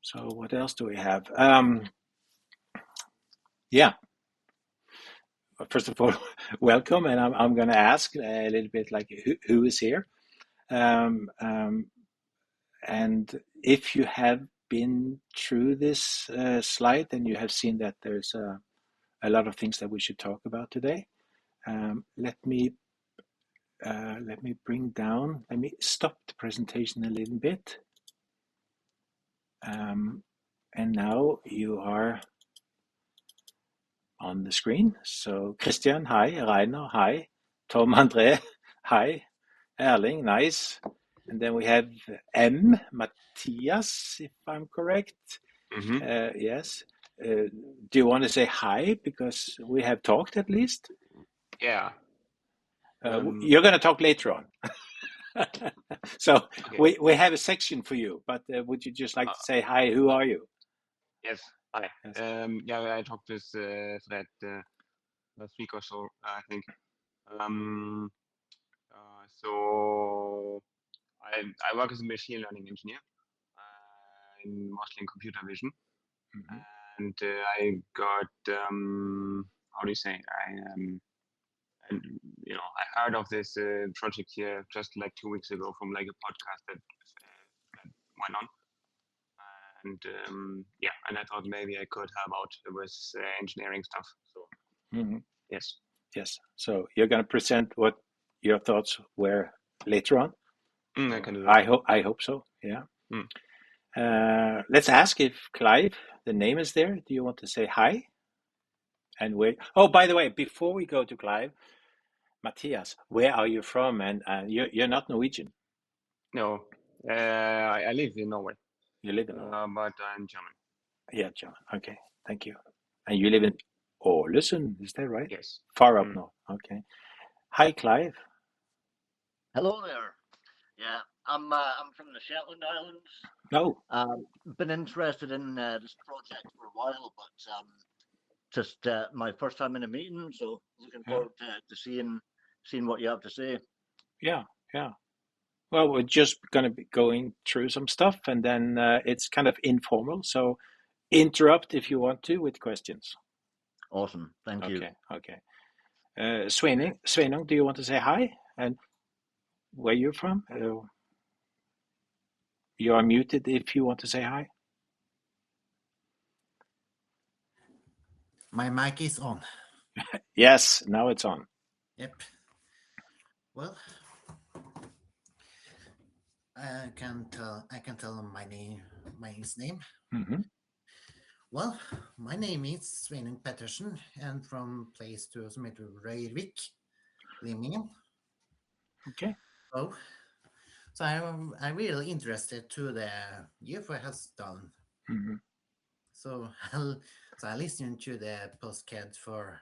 So what else do we have? Yeah. First of all, welcome, and I'm going to ask a little bit like who is here, um, um, and if you have been through this slide, then you have seen that there's a lot of things that we should talk about today. Let me bring down. Let me stop the presentation a little bit, and now you are on the screen. So Christian, hi. Rainer, hi. Tom, André, hi. Erling, nice. And then we have M, Matthias, if I'm correct. Yes. Do you want to say hi? Because we have talked at least. Yeah. You're going to talk later on. So Okay. we have a section for you, but would you just like to say hi? Who are you? Yes. Hi. Yes. Yeah, I talked with Fred last week or so, I think. So I work as a machine learning engineer, mostly in computer vision, and I got how do you say? And, I heard of this project here just like 2 weeks ago from like a podcast that went on. And and I thought maybe I could help out with engineering stuff. So yes. Yes. So you're going to present what your thoughts were later on. I can do that. I hope so. Yeah. Let's ask if Clive, the name is there. Do you want to say hi? And wait. Oh, by the way, before we go to Clive, Matthias, where are you from? And you're not Norwegian. No, I live in Norway. You live in Norway, but I'm German. Yeah, German. Okay, thank you. And you live in Ålesund, is that right? Yes. Far up north. Okay. Hi, Clive. Hello there. Yeah, I'm from the Shetland Islands. Oh. Been interested in this project for a while, but just my first time in a meeting, so looking forward to seeing what you have to say. Yeah, yeah. Well, we're just going to be going through some stuff, and then it's kind of informal. So interrupt if you want to with questions. Awesome. Thank you. Okay. Sveinung, do you want to say hi? And where you're from? You are muted if you want to say hi. My mic is on. Yes, now it's on. Yep. Well, I can tell my name. Well, my name is Sveinung Pettersen, and from place to som heter Røyrvik, Limingen. Okay. So I'm really interested to the UFO has done. So I listened to the podcast for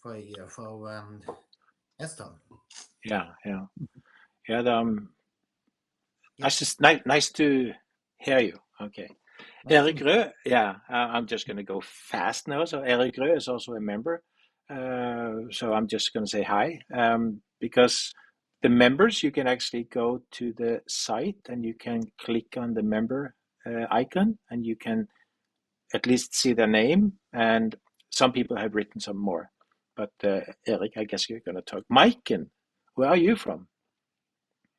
UFO Eston. Yeah. Nice to hear you. Okay. Erik Røe, I'm just going to go fast now. So Erik Røe is also a member. So I'm just going to say hi. Because the members, you can actually go to the site and you can click on the member icon and you can at least see their name. And some people have written some more. But Erik, I guess you're going to talk. Maiken, where are you from?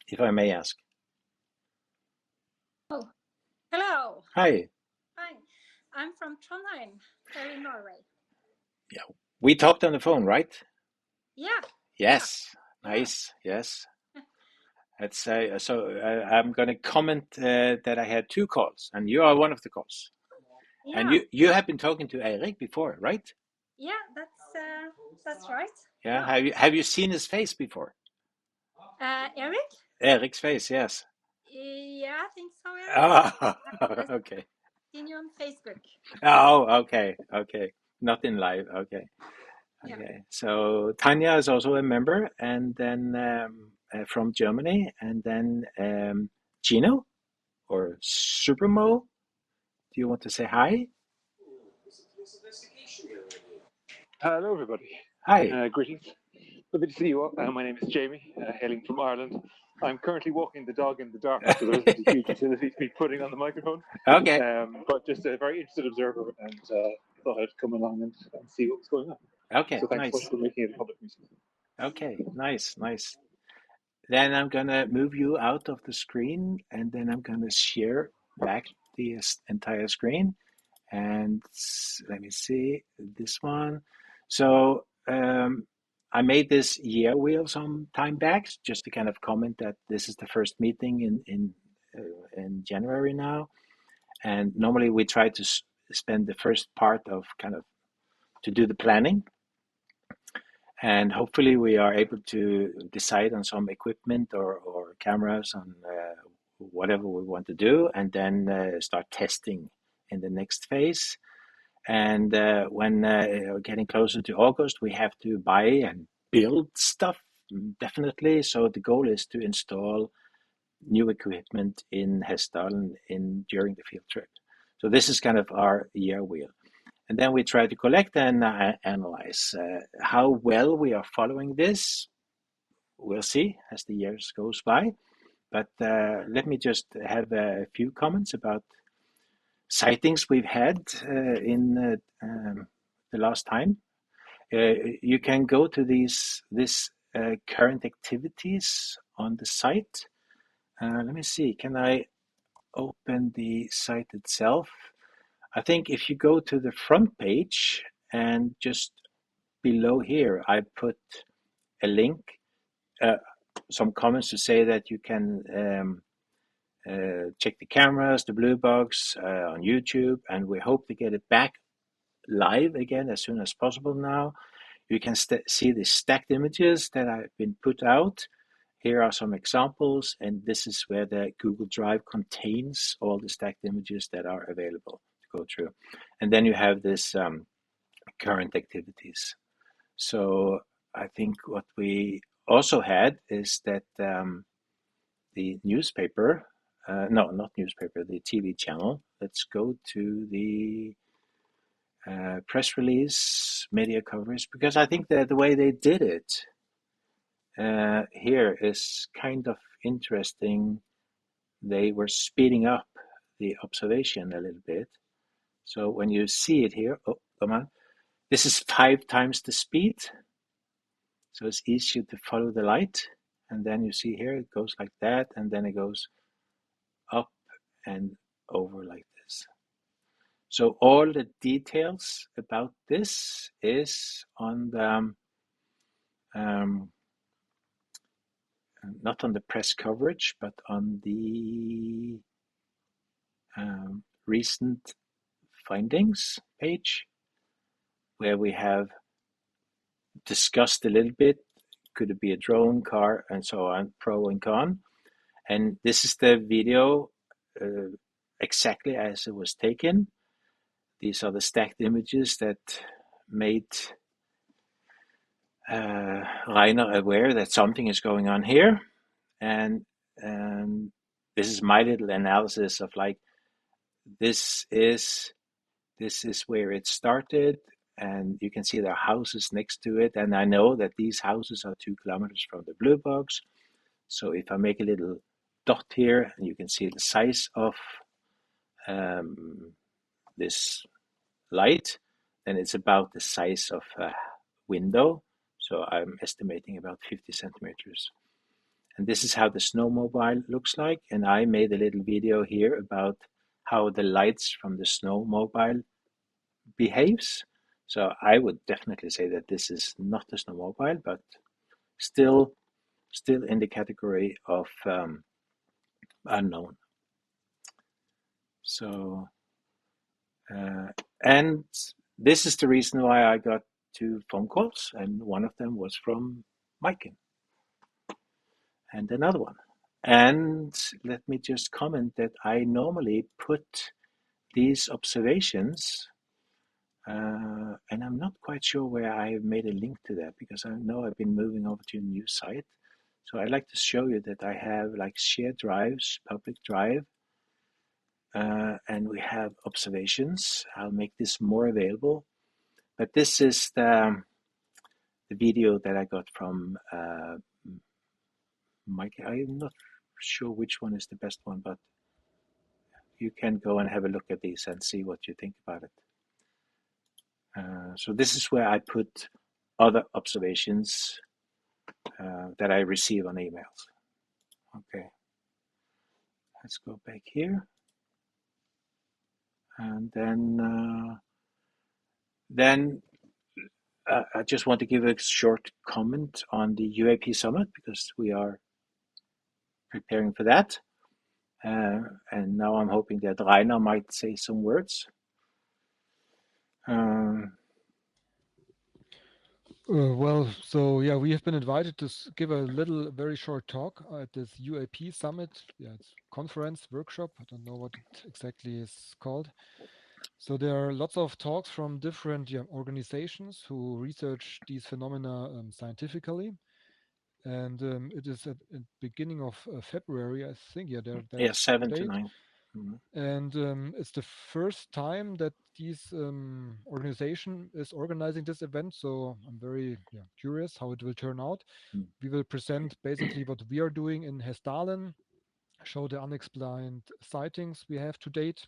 If I may ask. Oh, hello. Hi. Hi, I'm from Trondheim, here in Norway. Yeah, we talked on the phone, right? Yeah. Yes. Nice. Yes. Let's say so. I'm going to comment that I had 2 calls, and you are one of the calls. Yeah. And you have been talking to Erik before, right? Yeah, that's right. Yeah. Have you seen his face before? Erik? Erik's face, yes. Yeah, I think so. Yeah. Okay. Seen you on Facebook. Oh, okay. Not in live. Okay. Yeah. So Tanya is also a member, and then from Germany, and then Gino or Supermo. Do you want to say hi? Hello, everybody. Hi. Greetings. Lovely to see you all. My name is Jamie, hailing from Ireland. I'm currently walking the dog in the dark, so there isn't a huge utility to be putting on the microphone. Okay. But just a very interested observer, and thought I'd come along and see what was going on. Okay, So thanks nice. much for making it a public meeting. Okay, nice. Then I'm gonna move you out of the screen, and then I'm gonna share back the entire screen. And let me see this one. So I made this year wheel some time back, just to kind of comment that this is the first meeting in January now. And normally we try to spend the first part of kind of to do the planning. And hopefully we are able to decide on some equipment or cameras on whatever we want to do, and then start testing in the next phase. And when getting closer to August, we have to buy and build stuff, definitely. So the goal is to install new equipment in Hessdalen during the field trip. So this is kind of our year wheel. And then we try to collect and analyze how well we are following this. We'll see as the years goes by. But let me just have a few comments about sightings we've had in the last time. You can go to this current activities on the site. Let me see, can I open the site itself? I think if you go to the front page and just below here, I put a link, some comments to say that you can check the cameras, the blue box on YouTube, and we hope to get it back live again as soon as possible now. You can see the stacked images that have been put out. Here are some examples, and this is where the Google Drive contains all the stacked images that are available to go through. And then you have this current activities. So I think what we also had is that the newspaper, no, not newspaper, the TV channel. Let's go to the press release, media coverage, because I think that the way they did it here is kind of interesting. They were speeding up the observation a little bit. So when you see it here, oh, come on, this is 5 times the speed. So it's easier to follow the light. And then you see here, it goes like that, and then it goes up and over like this. So all the details about this is on the, not on the press coverage, but on the recent findings page, where we have discussed a little bit, could it be a drone, car, and so on, pro and con. And this is the video exactly as it was taken. These are the stacked images that made Rainer aware that something is going on here. And this is my little analysis of like, this is where it started, and you can see there are houses next to it. And I know that these houses are 2 kilometers from the blue box. So if I make a little dot here, and you can see the size of this light, then it's about the size of a window. So I'm estimating about 50 centimeters. And this is how the snowmobile looks like. And I made a little video here about how the lights from the snowmobile behaves. So I would definitely say that this is not a snowmobile, but still in the category of unknown. So, and this is the reason why I got 2 phone calls, and one of them was from Maiken, and another one. And let me just comment that I normally put these observations, and I'm not quite sure where I made a link to that, because I know I've been moving over to a new site. So I'd like to show you that I have like shared drives, public drive, and we have observations. I'll make this more available. But this is the video that I got from Mike. I'm not sure which one is the best one, but you can go and have a look at these and see what you think about it. So this is where I put other observations that I receive on emails. Okay, let's go back here, and then I just want to give a short comment on the UAP Summit because we are preparing for that. And now I'm hoping that Rainer might say some words. Well, so yeah, we have been invited to give a very short talk at this UAP Summit. Yeah, it's conference, workshop. I don't know what it exactly is called. So there are lots of talks from different organizations who research these phenomena scientifically. And it is at the beginning of February, I think. Yeah, yeah, 7 to 9. And it's the first time that this organization is organizing this event. So I'm very curious how it will turn out. We will present basically what we are doing in Hessdalen, show the unexplained sightings we have to date,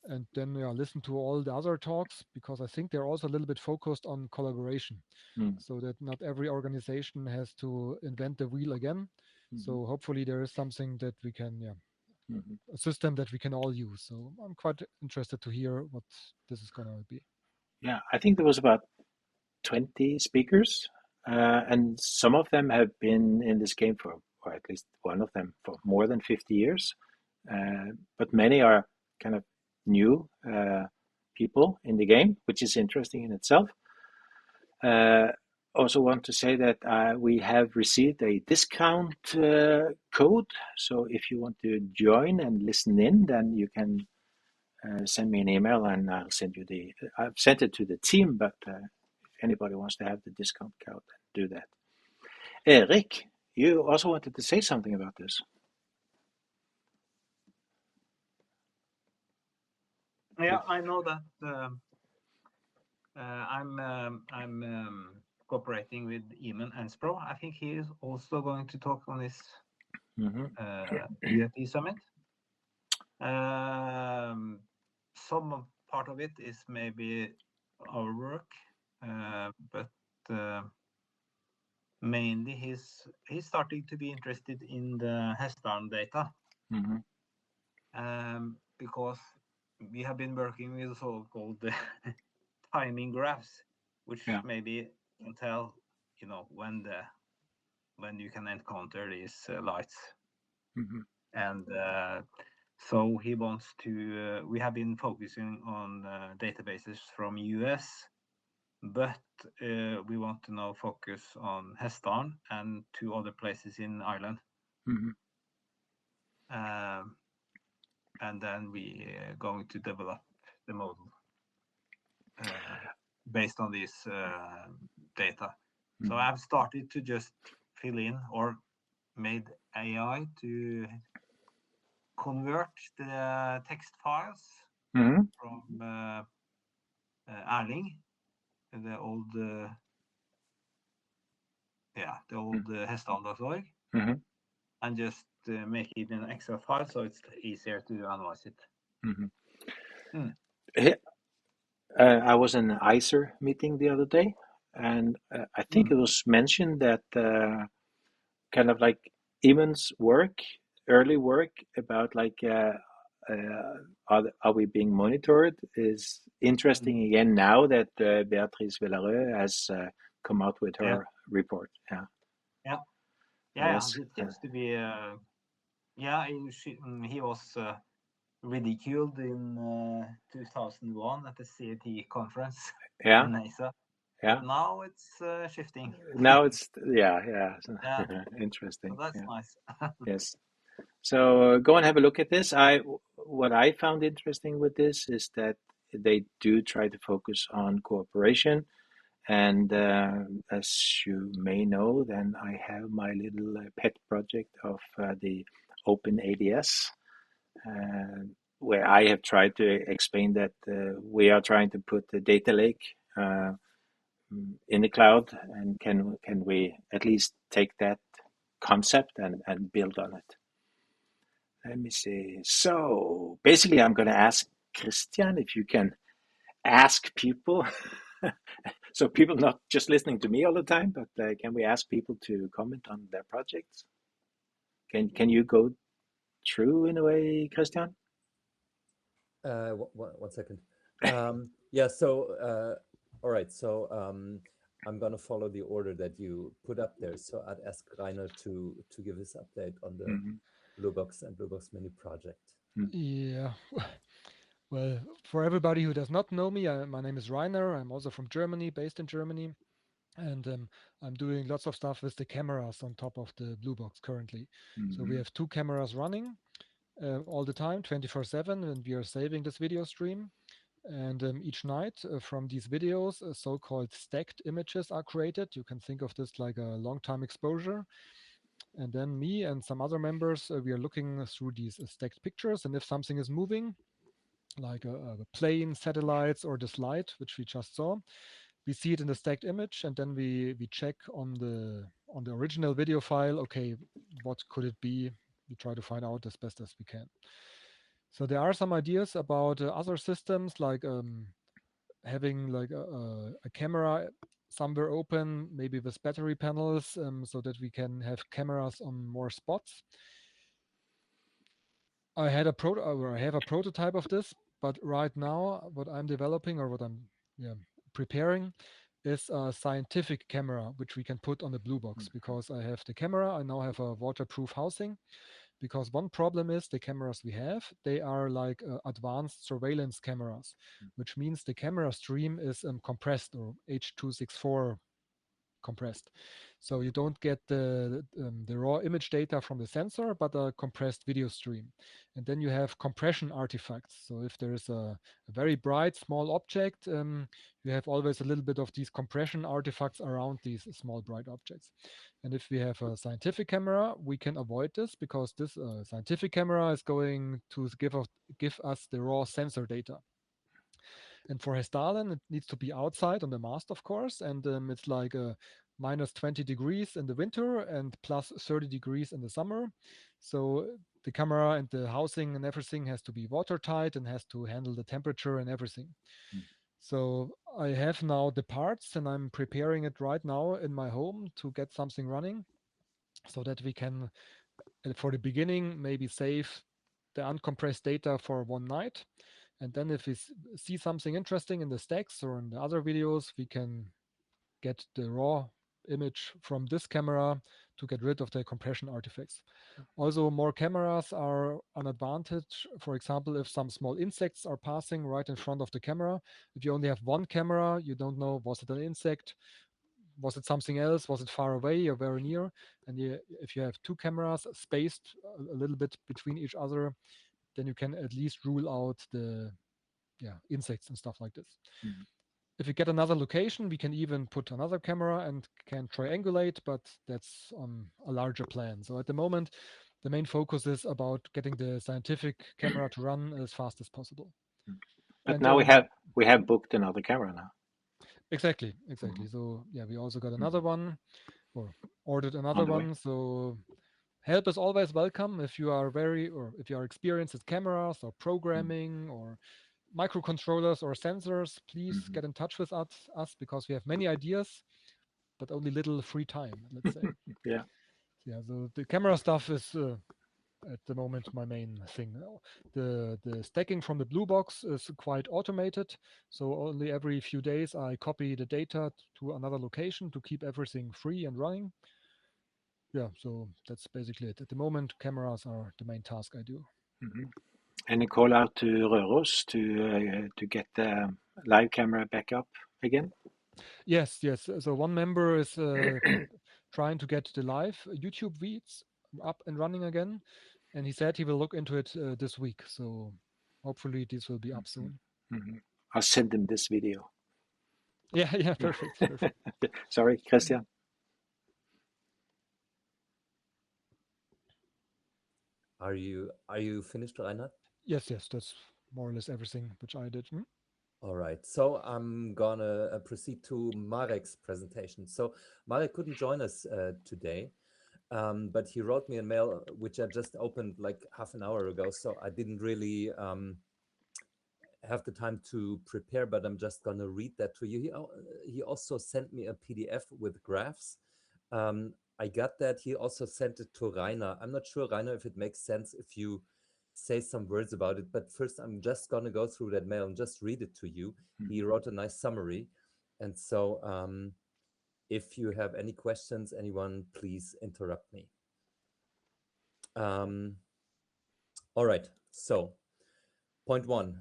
and then listen to all the other talks, because I think they're also a little bit focused on collaboration, so that not every organization has to invent the wheel again. So hopefully there is something that we can, a system that we can all use. So I'm quite interested to hear what this is going to be. Yeah, I think there was about 20 speakers, and some of them have been in this game for, or at least one of them, for more than 50 years. But many are kind of new people in the game, which is interesting in itself. Also want to say that we have received a discount code. So if you want to join and listen in, then you can send me an email and I'll send you I've sent it to the team, but if anybody wants to have the discount code, do that. Erik, you also wanted to say something about this. Yeah, I know that I'm cooperating with Eamon Enspro. I think he is also going to talk on this UAP Summit. Some part of it is maybe our work, but mainly he's starting to be interested in the Hessdalen data, because we have been working with so-called timing graphs, which maybe can tell, when you can encounter these lights. And so he wants to. We have been focusing on databases from US, but we want to now focus on Hessdalen and 2 other places in Ireland. And then we are going to develop the model based on this data. So I've started to just fill in, or made AI to convert the text files from Erling, the old Hessdalen.org, and just make it in an Excel file so it's easier to analyze it. I was in an ICER meeting the other day, and I think it was mentioned that kind of like Eamon's early work about like are we being monitored is interesting again now that Beatrice Villareux has come out with her report. It seems to be. He was ridiculed in 2001 at the CET conference in NASA. Now it's shifting. Now it's interesting. So that's nice. Yes. So go and have a look at this. What I found interesting with this is that they do try to focus on cooperation. And as you may know, then I have my little pet project of the Open ADS, where I have tried to explain that we are trying to put the data lake in the cloud, and can we at least take that concept and build on it. Let me see. So basically, I'm going to ask Christian if you can ask people. So people not just listening to me all the time, but can we ask people to comment on their projects? Can you go through in a way, Christian? One second. Yeah, so, all right. So I'm going to follow the order that you put up there. So I'd ask Rainer to give his update on the Bluebox and Bluebox Mini project. Yeah. Well, for everybody who does not know me, my name is Rainer. I'm also from Germany, based in Germany. And I'm doing lots of stuff with the cameras on top of the Bluebox currently. So we have 2 cameras running all the time, 24/7, and we are saving this video stream. And each night from these videos, so-called stacked images are created. You can think of this like a long-time exposure. And then me and some other members, we are looking through these stacked pictures. And if something is moving, like a plane, satellites, or this light, which we just saw, we see it in the stacked image, and then we check on the original video file. Okay, what could it be? We try to find out as best as we can. So there are some ideas about other systems, like having like a camera somewhere open, maybe with battery panels, so that we can have cameras on more spots. I have a prototype of this, but right now what I'm developing, or what I'm preparing, is a scientific camera which we can put on the Bluebox. Because I have the camera, I now have a waterproof housing. Because one problem is the cameras we have, they are like advanced surveillance cameras, which means the camera stream is compressed, or H.264 compressed. So you don't get the raw image data from the sensor, but a compressed video stream. And then you have compression artifacts. So if there is a very bright small object, you have always a little bit of these compression artifacts around these small bright objects. And if we have a scientific camera, we can avoid this, because this scientific camera is going to give us the raw sensor data. And for Hessdalen, it needs to be outside on the mast, of course. And it's like minus 20 degrees in the winter and plus 30 degrees in the summer. So the camera and the housing and everything has to be watertight and has to handle the temperature and everything. So I have now the parts, and I'm preparing it right now in my home to get something running, so that we can, for the beginning, maybe save the uncompressed data for one night. And then if we see something interesting in the stacks or in the other videos, we can get the raw image from this camera to get rid of the compression artifacts. Also, more cameras are an advantage. For example, if some small insects are passing right in front of the camera, if you only have one camera, you don't know, was it an insect? Was it something else? Was it far away or very near? And if you have 2 cameras spaced a little bit between each other, then you can at least rule out the insects and stuff like this. If we get another location, we can even put another camera and can triangulate, but that's on a larger plan. So at the moment, the main focus is about getting the scientific camera to run as fast as possible. But now we have booked another camera now. Exactly. So yeah, we also got another one, or ordered another one. So help is always welcome if you are if you are experienced with cameras or programming or microcontrollers or sensors. Please get in touch with us, because we have many ideas, but only little free time, let's say. Yeah. So the camera stuff is at the moment my main thing. The stacking from the Bluebox is quite automated, so only every few days I copy the data to another location to keep everything free and running. Yeah, so that's basically it. At the moment, cameras are the main task I do. Any call out to Røros to get the live camera back up again? Yes. So one member is trying to get the live YouTube feeds up and running again, and he said he will look into it this week. So hopefully this will be up soon. I'll send him this video. Yeah, perfect. Sorry, Christian. Are you finished, Rainer? Yes, that's more or less everything which I did. All right, so I'm gonna proceed to Marek's presentation. So Marek couldn't join us today, but he wrote me a mail, which I just opened like half an hour ago. So I didn't really have the time to prepare, but I'm just going to read that to you. He also sent me a PDF with graphs. I got that. He also sent it to Rainer. I'm not sure, Rainer, if it makes sense if you say some words about it, but first I'm just going to go through that mail and just read it to you. He wrote a nice summary. And so if you have any questions, anyone, please interrupt me. All right, so point one.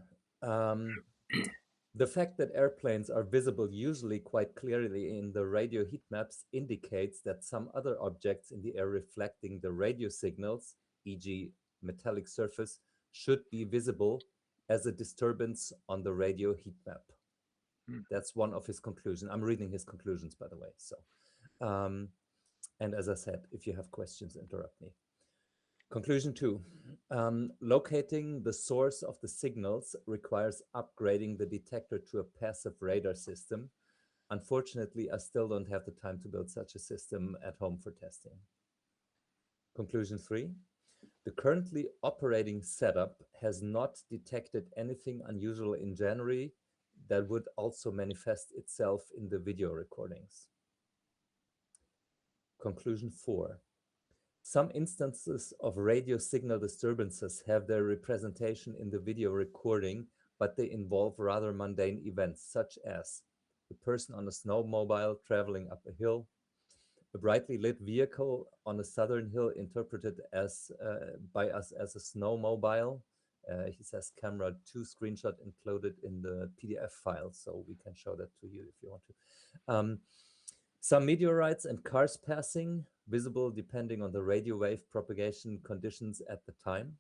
The fact that airplanes are visible usually quite clearly in the radio heat maps indicates that some other objects in the air reflecting the radio signals, e.g. metallic surface, should be visible as a disturbance on the radio heat map. That's one of his conclusions. I'm reading his conclusions, by the way. So, and as I said, if you have questions, interrupt me. Conclusion 2. Locating the source of the signals requires upgrading the detector to a passive radar system. Unfortunately, I still don't have the time to build such a system at home for testing. Conclusion 3. The currently operating setup has not detected anything unusual in January that would also manifest itself in the video recordings. Conclusion 4. Some instances of radio signal disturbances have their representation in the video recording, but they involve rather mundane events, such as a person on a snowmobile traveling up a hill, a brightly lit vehicle on a southern hill interpreted as by us as a snowmobile. He says camera 2 screenshot included in the PDF file, so we can show that to you if you want to. Some meteorites and cars passing, visible depending on the radio wave propagation conditions at the time.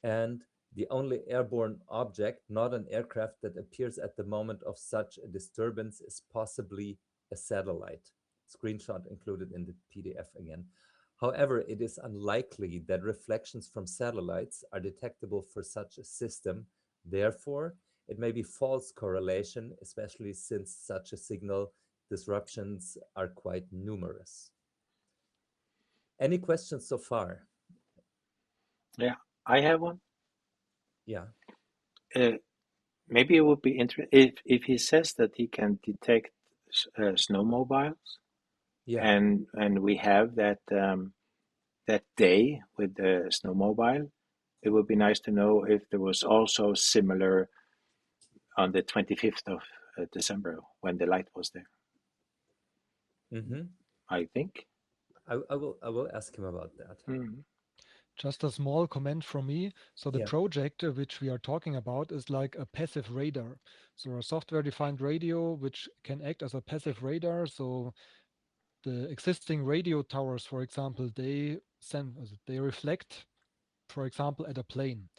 And the only airborne object, not an aircraft, that appears at the moment of such a disturbance is possibly a satellite. Screenshot included in the PDF again. However, it is unlikely that reflections from satellites are detectable for such a system. Therefore, it may be false correlation, especially since such a signal disruptions are quite numerous. Any questions so far? Yeah, I have one. Yeah. Maybe it would be interesting if he says that he can detect snowmobiles. Yeah. And we have that that day with the snowmobile. It would be nice to know if there was also similar on the 25th of December when the light was there. I think. I will ask him about that. Just a small comment from me. So the project which we are talking about is like a passive radar. So a software-defined radio which can act as a passive radar. So the existing radio towers, for example, they reflect, for example, at a plane.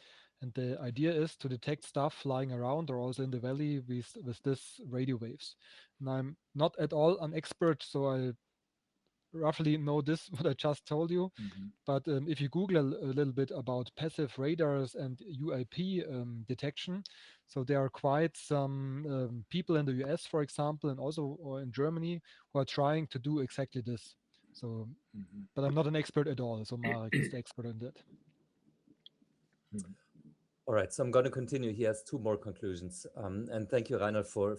And the idea is to detect stuff flying around or also in the valley with this radio waves. And I'm not at all an expert, so I roughly know this, what I just told you. But if you Google a little bit about passive radars and UAP detection, so there are quite some people in the US, for example, and also or in Germany who are trying to do exactly this. So, but I'm not an expert at all. So Marek is the expert on that. All right, so I'm going to continue. He has 2 more conclusions. And thank you, Rainer, for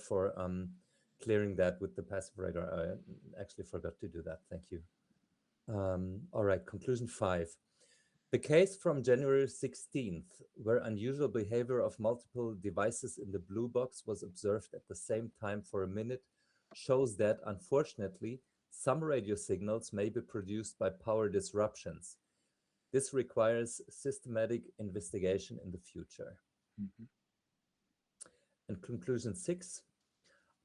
clearing that with the passive radar. I actually forgot to do that. Thank you. All right, conclusion 5. The case from January 16th, where unusual behavior of multiple devices in the blue box was observed at the same time for a minute, shows that, unfortunately, some radio signals may be produced by power disruptions. This requires systematic investigation in the future. And conclusion 6,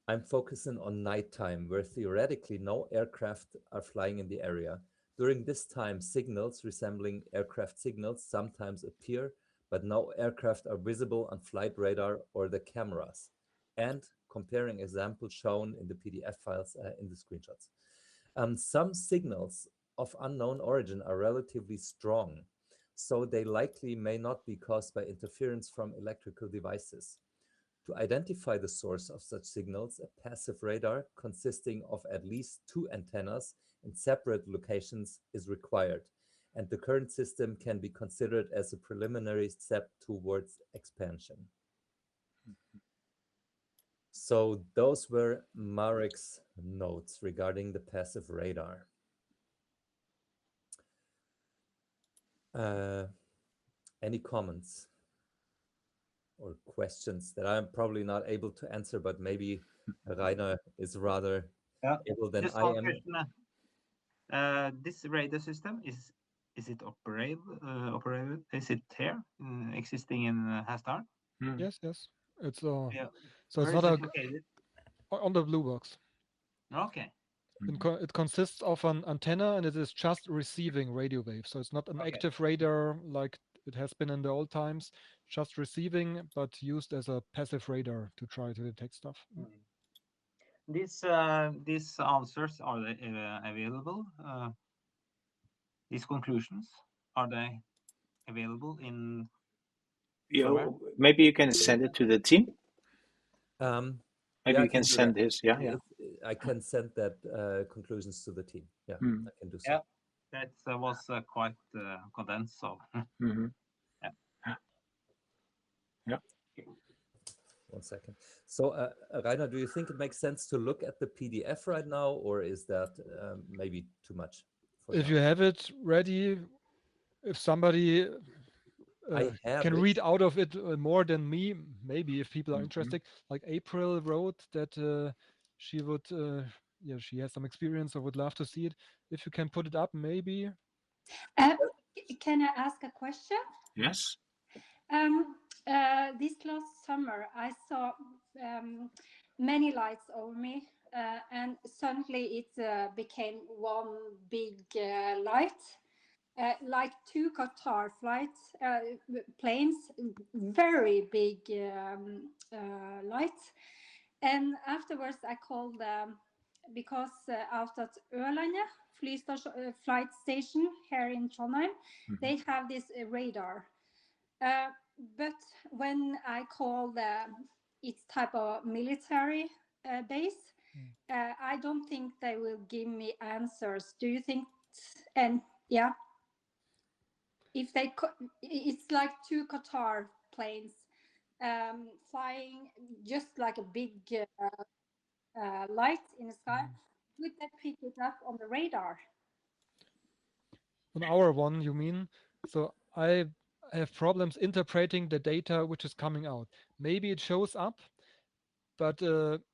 I'm focusing on nighttime, where theoretically no aircraft are flying in the area. During this time, signals resembling aircraft signals sometimes appear, but no aircraft are visible on flight radar or the cameras. And comparing examples shown in the PDF files in the screenshots. Some signals of unknown origin are relatively strong, so they likely may not be caused by interference from electrical devices. To identify the source of such signals, a passive radar consisting of at least 2 antennas in separate locations is required, and the current system can be considered as a preliminary step towards expansion. So those were Marek's notes regarding the passive radar. Any comments or questions that I'm probably not able to answer, but maybe Rainer is rather able than Just I one am. question. This radar system, is it operable? Is it here, existing in Hasdal? Yes, yes. It's Yeah. so it's Where not is it located? on the blue box. Okay. It consists of an antenna, and it is just receiving radio waves. So it's not an active radar like it has been in the old times, just receiving, but used as a passive radar to try to detect stuff. These answers, are they available? These conclusions, are they available in somewhere? Maybe you can send it to the team. Maybe Yeah, you can send his. Yeah. I can send that conclusions to the team. Yeah, I can do so. Yeah, that was quite condensed. So. Yeah. One second. So, Rainer, do you think it makes sense to look at the PDF right now, or is that maybe too much? If you have it ready, if somebody can read out of it more than me, maybe if people are interested, like April wrote that she would, she has some experience or would love to see it. If you can put it up, maybe. Can I ask a question? Yes. This last summer, I saw many lights over me, and suddenly it became one big light. Like 2 Qatar planes, very big lights. And afterwards I called because out at Ørlandet flight station here in Trondheim, they have this radar. But when I called its type of military base, I don't think they will give me answers. Do you think? And yeah. If they, it's like 2 Qatar planes flying just like a big light in the sky. Would they pick it up on the radar? On our one, you mean? So I have problems interpreting the data which is coming out. Maybe it shows up, but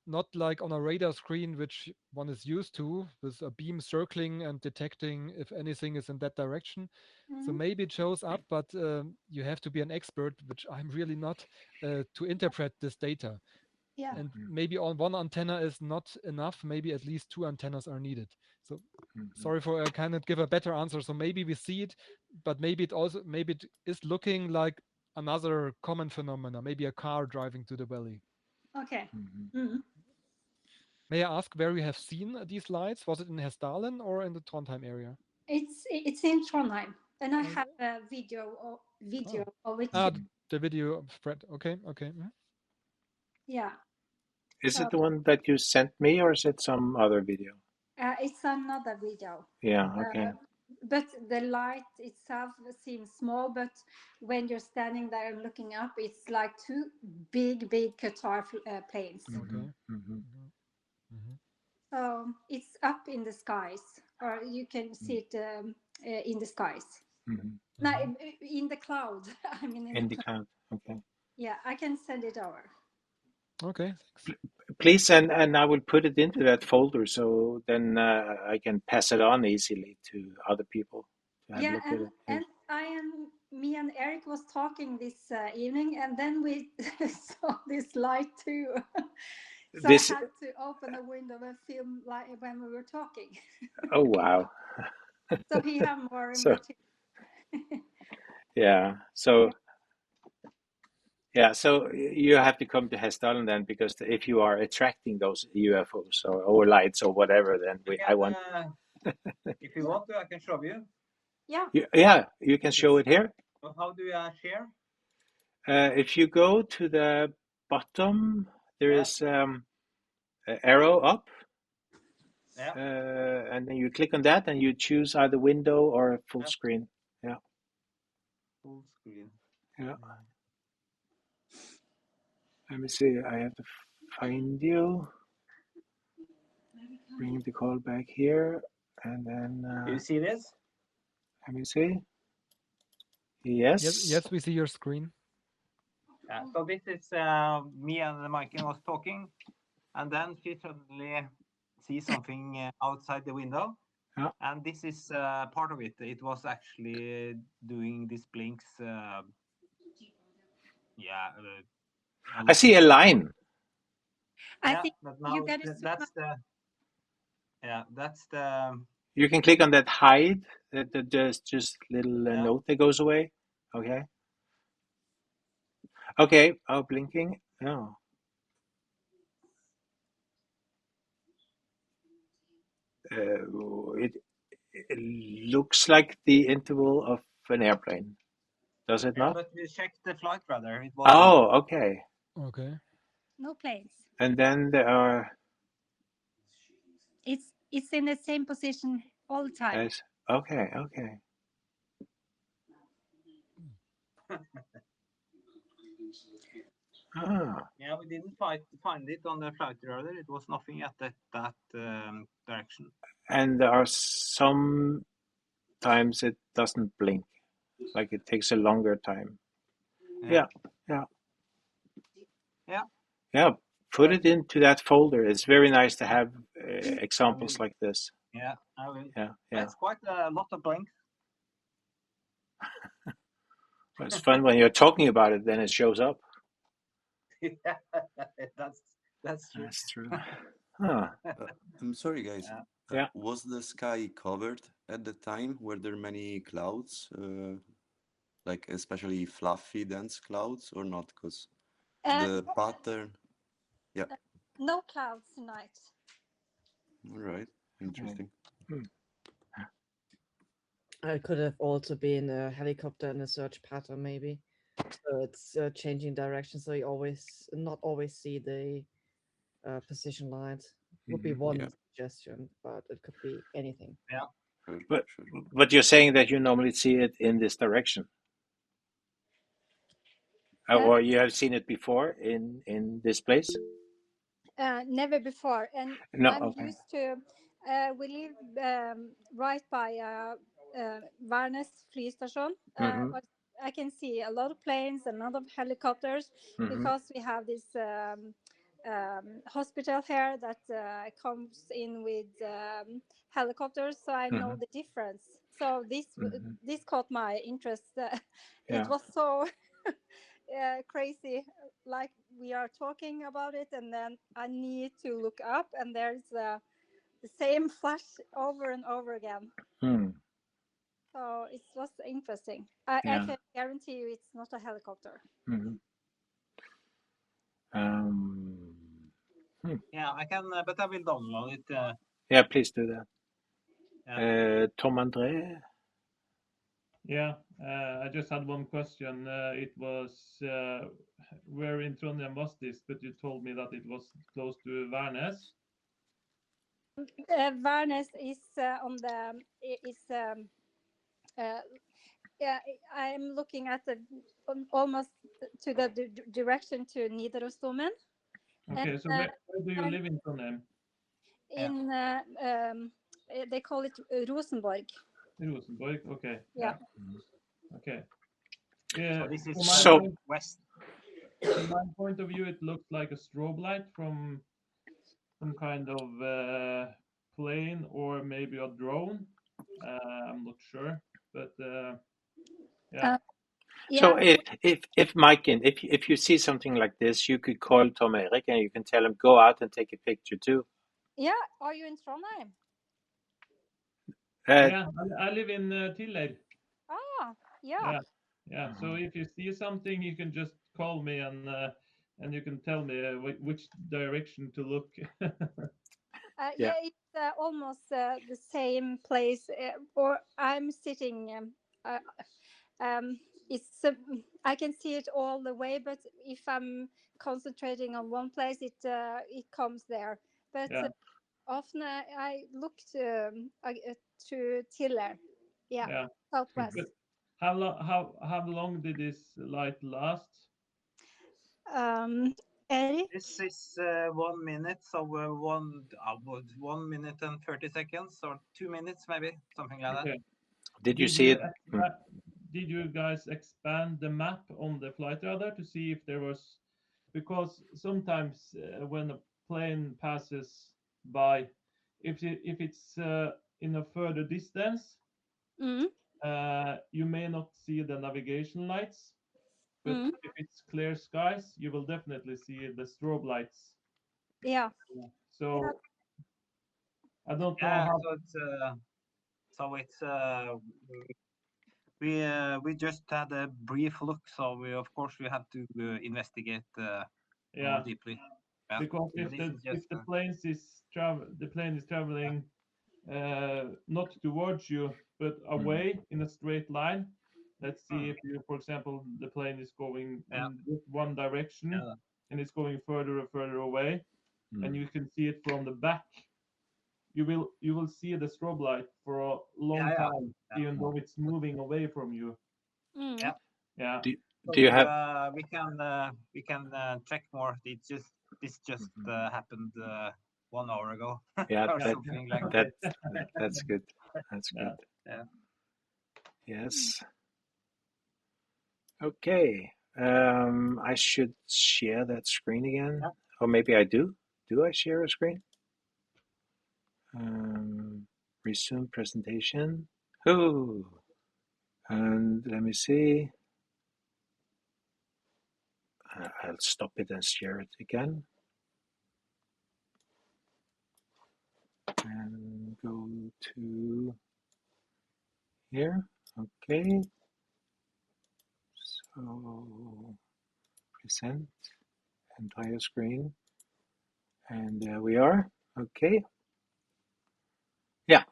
not like on a radar screen, which one is used to, with a beam circling and detecting if anything is in that direction. So maybe it shows up, but you have to be an expert, which I'm really not, to interpret this data. Yeah. And maybe on one antenna is not enough. Maybe at least 2 antennas are needed. So sorry for I cannot give a better answer. So maybe we see it, but maybe it is looking like another common phenomena. Maybe a car driving to the valley. Okay. May I ask where you have seen these lights? Was it in Hessdalen or in the Trondheim area? It's in Trondheim, and I have a video of it. The video spread. Okay. Yeah. Is it the one that you sent me, or is it some other video? It's another video. Yeah. Okay. But the light itself seems small, but when you're standing there and looking up, it's like 2 big Qatar planes. So it's up in the skies, or you can see it in the skies. No, in the cloud. I mean, in the cloud. Okay. Yeah, I can send it over. Okay. Please, and I will put it into that folder, so then I can pass it on easily to other people. Yeah, and me and Eric was talking this evening, and then we saw this light too. So I had to open the window and film like when we were talking. Oh wow! So he had more in between. Yeah. So you have to come to Hessdalen then, because if you are attracting those UFOs or lights or whatever, then I want. If you want to, I can show you. Yeah. Yeah, you can show it here. How do I share? If you go to the bottom there Yeah. is an arrow up, Yeah. and then you click on that and you choose either window or full Yeah. screen. Yeah. Full screen. Yeah. Let me see. I have to find you. Bring the call back here, and then. Do you see this? Let me see. Yes. Yes, we see your screen. So this is me and Maiken was talking, and then she suddenly sees something outside the window. Yeah. And this is part of it. It was actually doing these blinks. I see a line. I Yeah, think but you now gotta zoom that's the. Yeah, that's the. You can click on that hide. That just little Yeah. note that goes away. Okay. Okay. Oh, blinking. Oh. It looks like the interval of an airplane. Does it Yeah, not? but we checked the flight radar. It was. Oh, okay. Okay. no planes. And then there are. It's in the same position all the time. Yes. Okay. Okay. Ah. Yeah, we didn't find it on the flight radar. It was nothing at that direction. And there are some times it doesn't blink, like it takes a longer time. Yeah. Put it into that folder. It's very nice to have examples like this. Yeah, I will. Yeah. That's quite a lot of blinks. It's fun when you're talking about it, then it shows up. Yeah, that's true. That's true. Huh. I'm sorry, guys. Yeah. Was the sky covered at the time? Were there many clouds, like especially fluffy, dense clouds, or not? Because the pattern. Yeah. No clouds tonight. All right. Interesting. It could have also been a helicopter in a search pattern, maybe. So it's changing direction, so you not always see the position lines. Would be one suggestion, but it could be anything. Yeah. But you're saying that you normally see it in this direction, or you have seen it before in this place? Never before, and No, I'm okay. used to. We live right by Værnes flystation. I can see a lot of planes, a lot of helicopters, because we have this hospital here that comes in with helicopters. So I know the difference. So this caught my interest. It was so crazy. Like we are talking about it, and then I need to look up, and there's the same flash over and over again. So it was interesting. I can guarantee you it's not a helicopter. Yeah, I can, but I will download it. Yeah, please do that. Tom André? Yeah, I just had one question. It was where in Trondheim was this? But you told me that it was close to Værnes. Værnes is on the I'm looking at almost to the direction to Nidarosdomen. Okay, so where do you live in Trondheim? In they call it Rosenborg. Rosenborg, okay. Yeah. Okay. So this is west. From my point of view, it looks like a strobe light from some kind of plane or maybe a drone. I'm not sure, but yeah. So if Maiken, if you see something like this, you could call Tom Erik and you can tell him go out and take a picture too. Yeah, are you in Trondheim? Yeah, I live in Tiller. Ah, yeah. Yeah. So if you see something, you can just call me and you can tell me which direction to look. Yeah, it's almost the same place. Or I'm sitting. it's I can see it all the way, but if I'm concentrating on one place, it comes there. But Yeah. often I look to Tiller, Yeah. southwest. But how long did this light last? Eddie? This is 1 minute, so 1 minute and 30 seconds, or 2 minutes maybe, something like that. Did you see it? Did you guys expand the map on the flight radar to see if there was, because sometimes when a plane passes by, if it's in a further distance, you may not see the navigation lights, but if it's clear skies, you will definitely see the strobe lights. Yeah. So I don't know Yeah, how. so it's we just had a brief look, so of course we have to investigate more deeply. Yeah. Because if the plane is traveling not towards you but away in a straight line, let's see if you, for example, the plane is going in one direction and it's going further and further away, and you can see it from the back. You will see the strobe light for a long time, even though it's moving away from you. Yeah. Yeah. Do you have? We can check more. This just happened 1 hour ago. Yeah, or something like that's good. That's good. Yeah. Yes. Okay. I should share that screen again, or maybe I do. Do I share a screen? Resume presentation. Oh, and let me see. I'll stop it and share it again. And go to here. Okay. So present entire screen. And there we are. Okay. Yeah.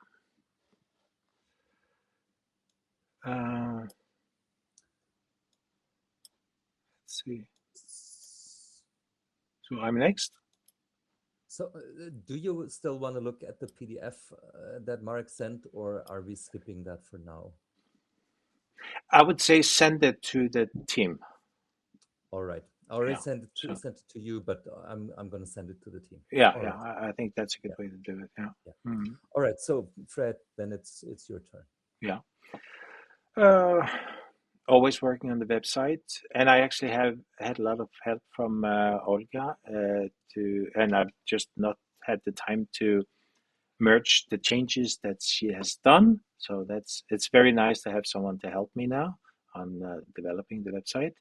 Let's see. So I'm next. So do you still want to look at the PDF that Mark sent, or are we skipping that for now? I would say send it to the team. All right. I already sent it to you, but I'm going to send it to the team. Yeah, All yeah. right. I think that's a good way to do it. Yeah. Mm-hmm. All right. So Fred, then it's your turn. Yeah. Always working on the website, and I actually have had a lot of help from Olga and I've just not had the time to merge the changes that she has done. So it's very nice to have someone to help me now on developing the website.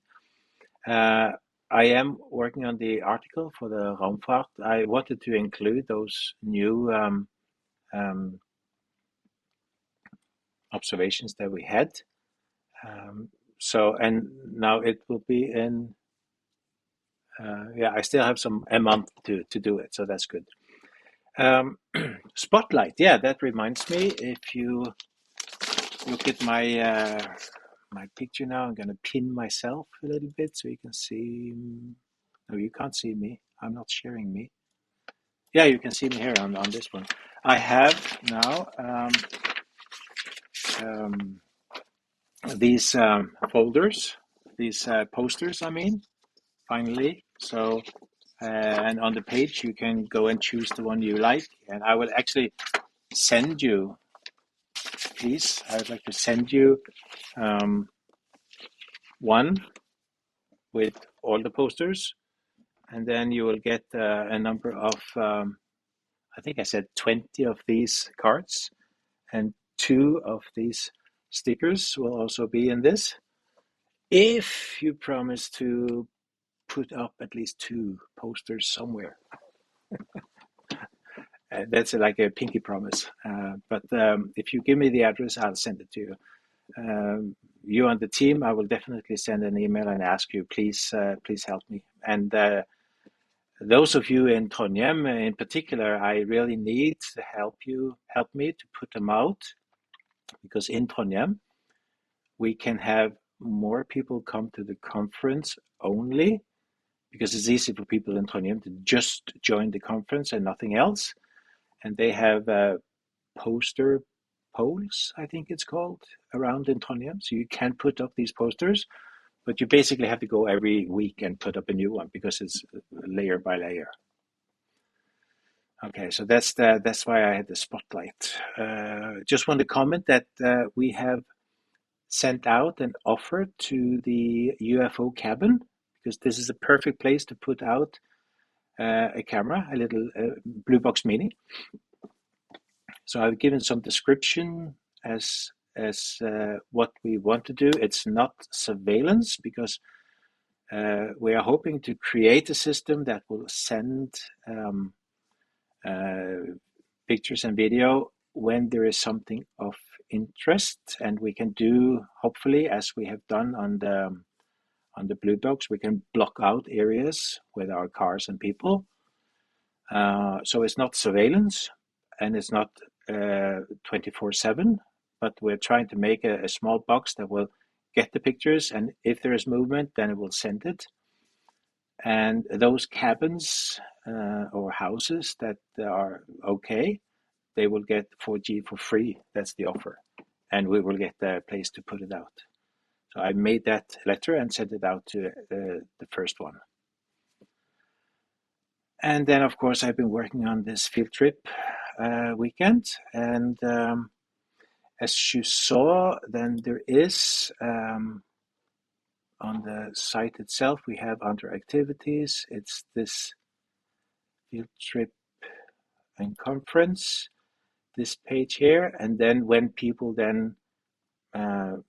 I am working on the article for the Raumfahrt. I wanted to include those new observations that we had. So, and now it will be in, I still have a month to do it, so that's good. Spotlight, that reminds me, if you look at my my picture now, I'm going to pin myself a little bit so you can see. No, you can't see me. I'm not sharing me. Yeah, you can see me here on this one. I have now these folders, these posters, I mean, finally. So, and on the page, you can go and choose the one you like. And I will actually send you, please, I would like to send you one with all the posters. And then you will get a number of, I think I said 20 of these cards. And 2 of these stickers will also be in this. If you promise to put up at least 2 posters somewhere. That's like a pinky promise. But if you give me the address, I'll send it to you. You and the team, I will definitely send an email and ask you, please help me. And those of you in Trondheim in particular, I really need to help me to put them out, because in Trondheim we can have more people come to the conference only, because it's easy for people in Trondheim to just join the conference and nothing else. And they have poster polls, I think it's called, around in Trondheim. So you can put up these posters, but you basically have to go every week and put up a new one because it's layer by layer. Okay, so that's why I had the spotlight. Just want to comment that we have sent out an offer to the UFO cabin, because this is a perfect place to put out a camera, a little Blue Box Mini. So I've given some description as what we want to do. It's not surveillance, because we are hoping to create a system that will send pictures and video when there is something of interest, and we can do, hopefully, as we have done on the Blue Box, we can block out areas with our cars and people. So it's not surveillance, and it's not 24/7, but we're trying to make a small box that will get the pictures, and if there is movement, then it will send it. And those cabins or houses that are okay, they will get 4G for free. That's the offer. And we will get the place to put it out. So I made that letter and sent it out to the first one. And then, of course, I've been working on this field trip weekend. And as you saw, then there is, on the site itself, we have under activities, it's this field trip and conference, this page here. And then when people then, I'm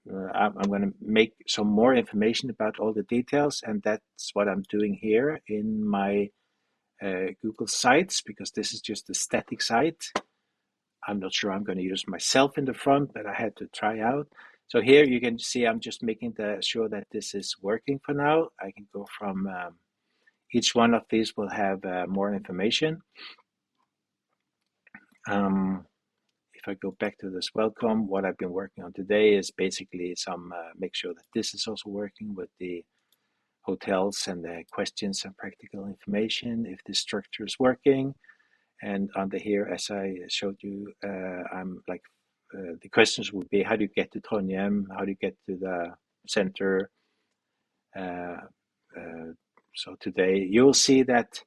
going to make some more information about all the details, and that's what I'm doing here in my Google Sites, because this is just a static site. I'm not sure I'm going to use myself in the front, but I had to try out. So here you can see I'm just making sure that this is working for now. I can go from each one of these will have more information. If I go back to this welcome, what I've been working on today is basically some make sure that this is also working with the hotels and the questions and practical information, if the structure is working. And under here, as I showed you, I'm like, the questions would be, how do you get to Trondheim? How do you get to the center? So today you'll see that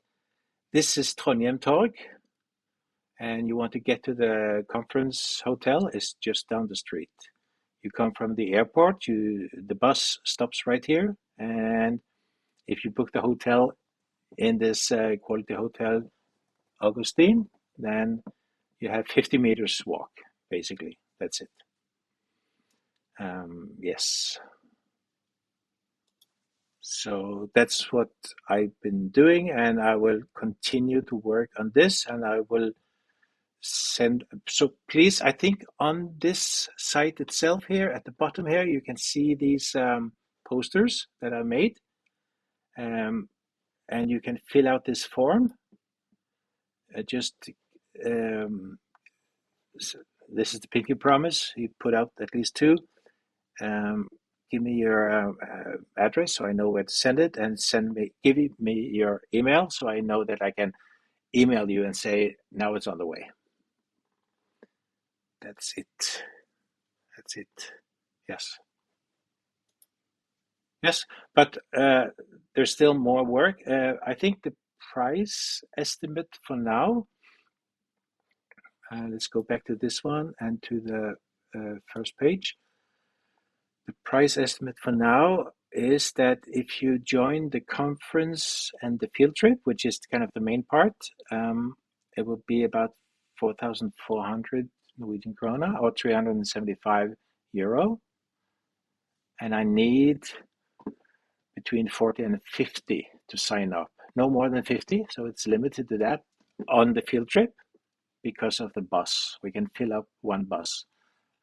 this is Trondheim Torg, and you want to get to the conference hotel, it's just down the street. You come from the airport, the bus stops right here, and if you book the hotel in this Quality Hotel Augustine, then you have 50 meters walk, basically. That's it. Yes. So that's what I've been doing, and I will continue to work on this, and I will send. So please, I think on this site itself here, at the bottom here, you can see these posters that I made, and you can fill out this form. This is the pinky promise. You put out at least 2. Give me your address so I know where to send it, and give me your email so I know that I can email you and say, now it's on the way. That's it. That's it. Yes. Yes, but there's still more work. I think the price estimate for now, let's go back to this one and to the first page. The price estimate for now is that if you join the conference and the field trip, which is kind of the main part, it will be about 4,400 Norwegian krona or 375 euro. And I need between 40 and 50 to sign up. No more than 50, so it's limited to that on the field trip because of the bus. We can fill up one bus.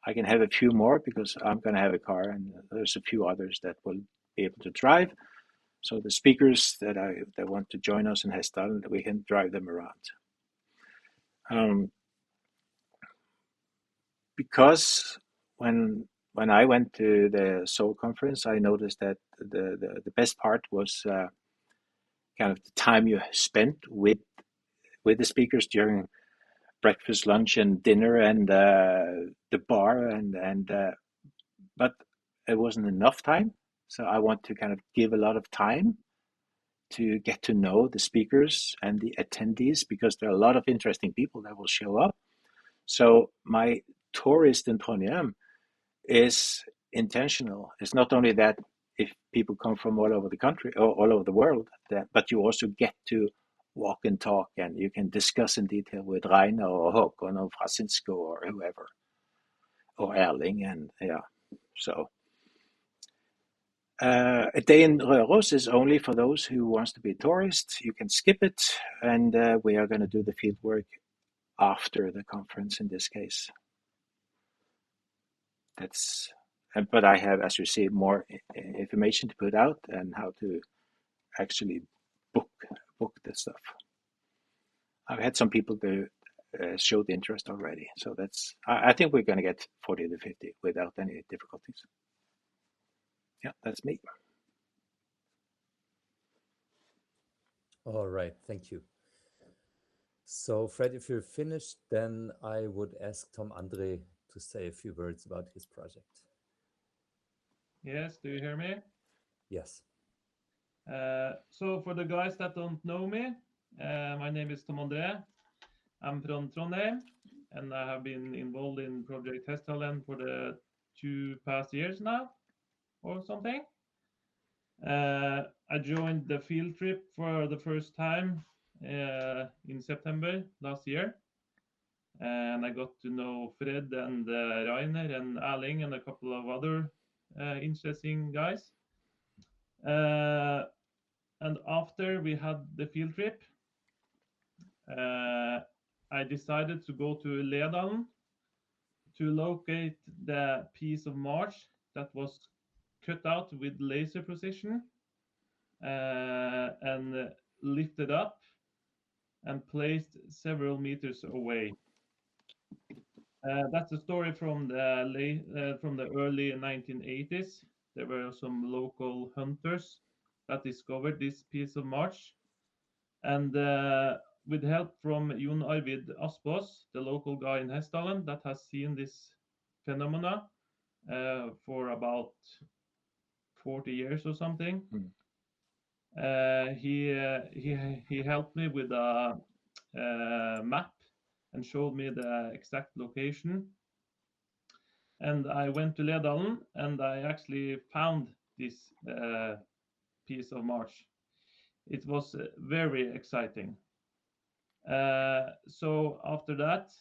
I can have a few more because I'm going to have a car, and there's a few others that will be able to drive. So the speakers that want to join us in Hessdalen, we can drive them around. Because when when I went to the Seoul conference, I noticed that the best part was kind of the time you spent with the speakers during breakfast, lunch, and dinner, and the bar, and but it wasn't enough time. So I want to kind of give a lot of time to get to know the speakers and the attendees, because there are a lot of interesting people that will show up. So my tourist in Trondheim is intentional. It's not only that if people come from all over the country or all over the world, but you also get to walk and talk, and you can discuss in detail with Rainer or Håkon or Francisco or whoever, or Erling, and yeah. So a day in Røros is only for those who wants to be tourists. You can skip it, and we are going to do the field work after the conference in this case. But I have, as you see, more information to put out and how to actually book the stuff. I've had some people who showed interest already, so I think we're going to get 40 to 50 without any difficulties. Yeah, that's me. All right, thank you. So, Fred, if you're finished, then I would ask Tom André to say a few words about his project. Yes, do you hear me? Yes. So for the guys that don't know me, my name is Tom André. I'm from Trondheim, and I have been involved in Project Hesthallen for the 2 past years now, or something. I joined the field trip for the first time in September last year, and I got to know Fred and Rainer and Erling and a couple of other interesting guys. And after we had the field trip, I decided to go to Ledalen to locate the piece of marsh that was cut out with laser precision and lifted up and placed several meters away. That's a story from the early 1980s. There were some local hunters that discovered this piece of marsh, and with help from Jon Arvid Aspås, the local guy in Hesthallen that has seen this phenomena for about 40 years or something. He helped me with a map and showed me the exact location. And I went to Ledalen and I actually found this piece of marsh. It was very exciting. So after that,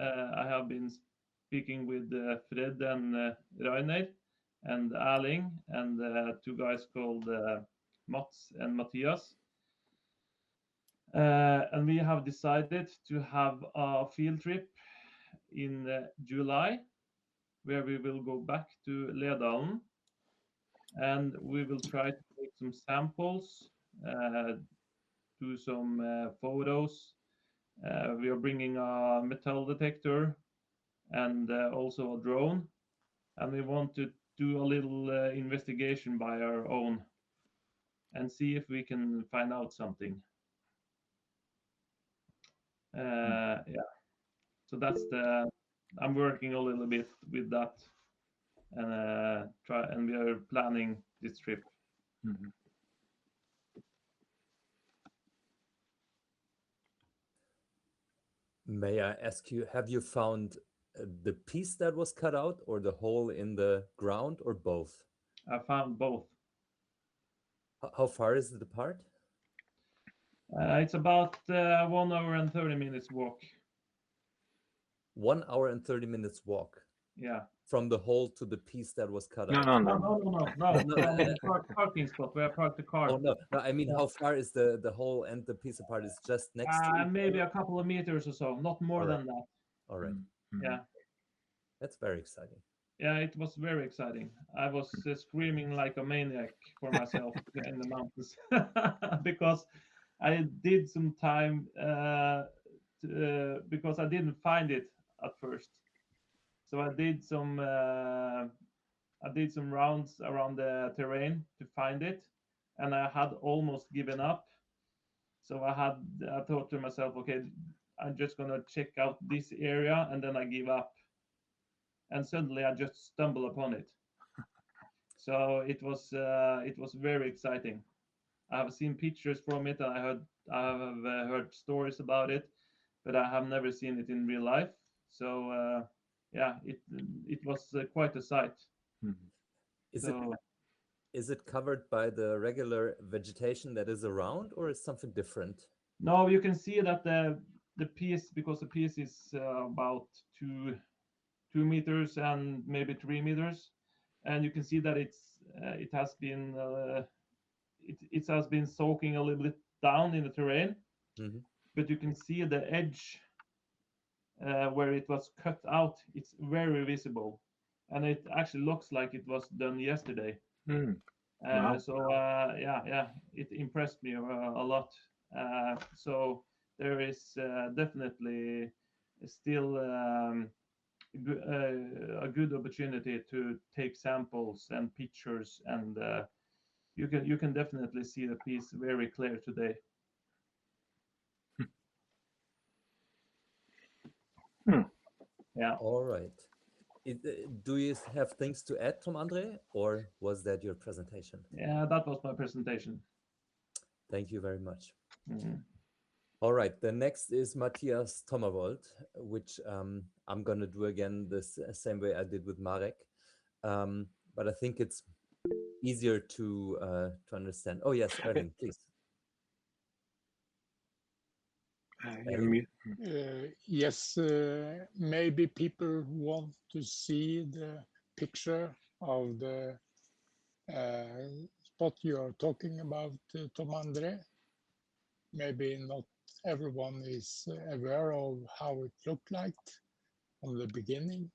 I have been speaking with Fred and Rainer and Erling and 2 guys called Mats and Matthias. And we have decided to have a field trip in July, where we will go back to Ledalen and we will try to take some samples, do some photos. We are bringing a metal detector and also a drone, and we want to do a little investigation by our own and see if we can find out something. Yeah, so that's I'm working a little bit with that and we are planning this trip. Mm-hmm. May I ask you, have you found the piece that was cut out or the hole in the ground, or both? I found both. How far is it apart? It's about 1 hour and 30 minutes walk. 1 hour and 30 minutes walk? Yeah. From the hole to the piece that was cut No, out? No. Parking spot where I parked the car. Oh, no. I mean, how far is the hole and the piece apart? Is just next to it? Maybe a couple of meters or so, not more than that. All right. Yeah. That's very exciting. Yeah, it was very exciting. I was screaming like a maniac for myself in the mountains because I did some time because I didn't find it at first. So I did some I did some rounds around the terrain to find it, and I had almost given up. So I thought to myself, okay, I'm just gonna check out this area, and then I give up. And suddenly I just stumble upon it. So it was very exciting. I have seen pictures from it, and I have heard stories about it, but I have never seen it in real life. So yeah, it was quite a sight. Is it covered by the regular vegetation that is around, or is something different? No, you can see that the piece, because the piece is about 2 meters and maybe 3 meters, and you can see that it has been soaking a little bit down in the terrain. Mm-hmm. But you can see the edge where it was cut out. It's very visible, and it actually looks like it was done yesterday. Wow. So yeah, it impressed me a lot. So there is definitely still a good opportunity to take samples and pictures, and you can definitely see the piece very clear today. Yeah. All right. Do you have things to add, Tom André, or was that your presentation? Yeah, that was my presentation. Thank you very much. Mm-hmm. All right, the next is Matthias Tommerwold, which I'm going to do again the same way I did with Marek, but I think it's easier to understand. Oh yes, Erling, please. Yes, maybe people want to see the picture of the spot you are talking about, Tom André. Maybe not everyone is aware of how it looked like from the beginning.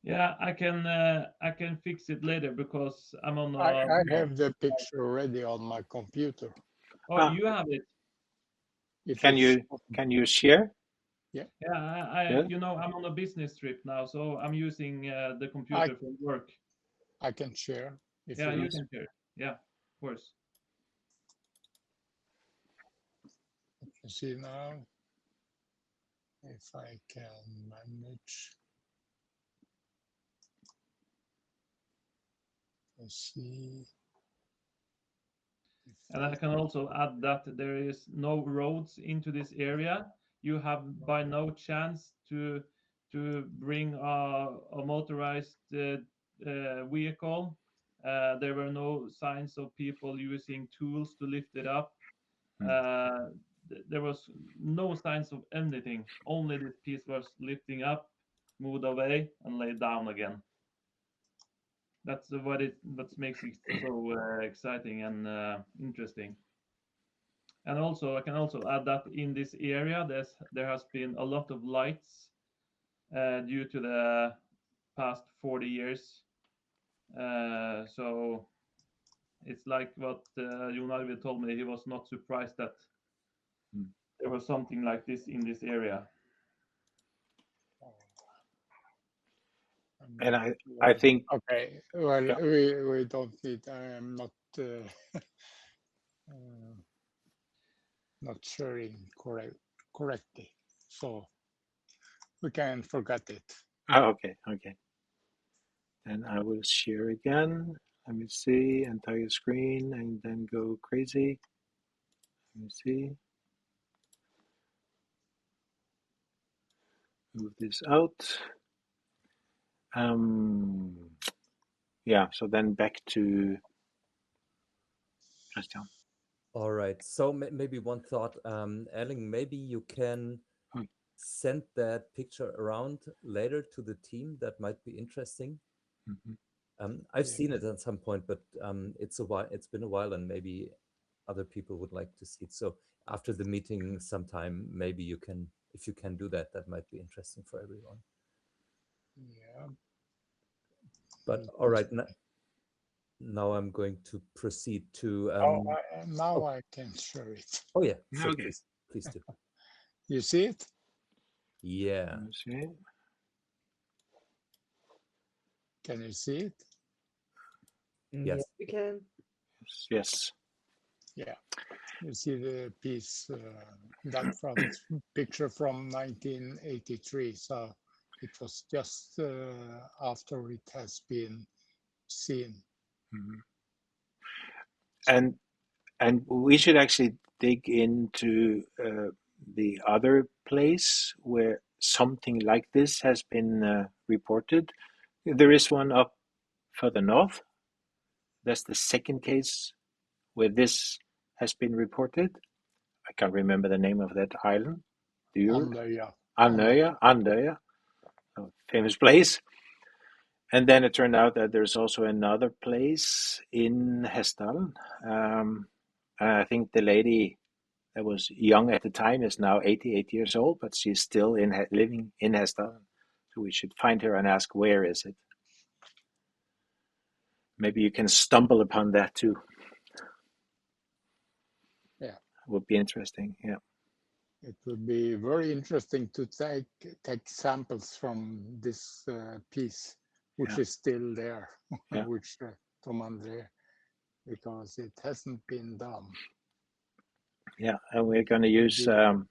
Yeah, I can fix it later because I'm on. I have the picture already on my computer. Oh, you have it. Can you share? Yeah. Yeah, you know, I'm on a business trip now, so I'm using the computer for work. I can share. If Yeah, you can share. Yeah, of course. You see now, if I can manage. Let's see. And I can also add that there is no roads into this area. You have by no chance to bring a motorized vehicle. There were no signs of people using tools to lift it up. There was no signs of anything. Only this piece was lifting up, moved away, and laid down again. That's that makes it so exciting and interesting. And also, I can also add that in this area, there has been a lot of lights due to the past 40 years. So it's like what Jon Arvid told me. He was not surprised that there was something like this in this area. And I think. Okay. Well, yeah. we don't need. I am not not sharing correctly, so we can forget it. Oh, okay. And I will share again. Let me see, entire screen, and then go crazy. Let me see. Move this out. Yeah, so then back to Christian. All right, so maybe one thought, Erling, maybe you can send that picture around later to the team. That might be interesting. I've seen it at some point, but it's been a while, and maybe other people would like to see it. So after the meeting sometime, maybe you can, if you can do that, that might be interesting for everyone. Yeah. But all right, now I'm going to proceed to. Now I can share it. Oh yeah, so Okay. please do. You see it? Yeah. Let me see. Can you see it? Yeah. Okay. Can you see it? Yes. We can. Yes. Yeah, you see the piece, that front picture from 1983. So it was just after it has been seen. And we should actually dig into the other place where something like this has been reported. There is one up further north. That's the second case where this has been reported. I can't remember the name of that island. Do you? Andøya. Andøya, a famous place. And then it turned out that there's also another place in Hessdalen. I think the lady that was young at the time is now 88 years old, but she's still living in Hessdalen. So we should find her and ask, where is it? Maybe you can stumble upon that too. Yeah. Would be interesting. Yeah. It would be very interesting to take samples from this piece, which is still there, which Tom André, because it hasn't been done. Yeah, and we're going to use the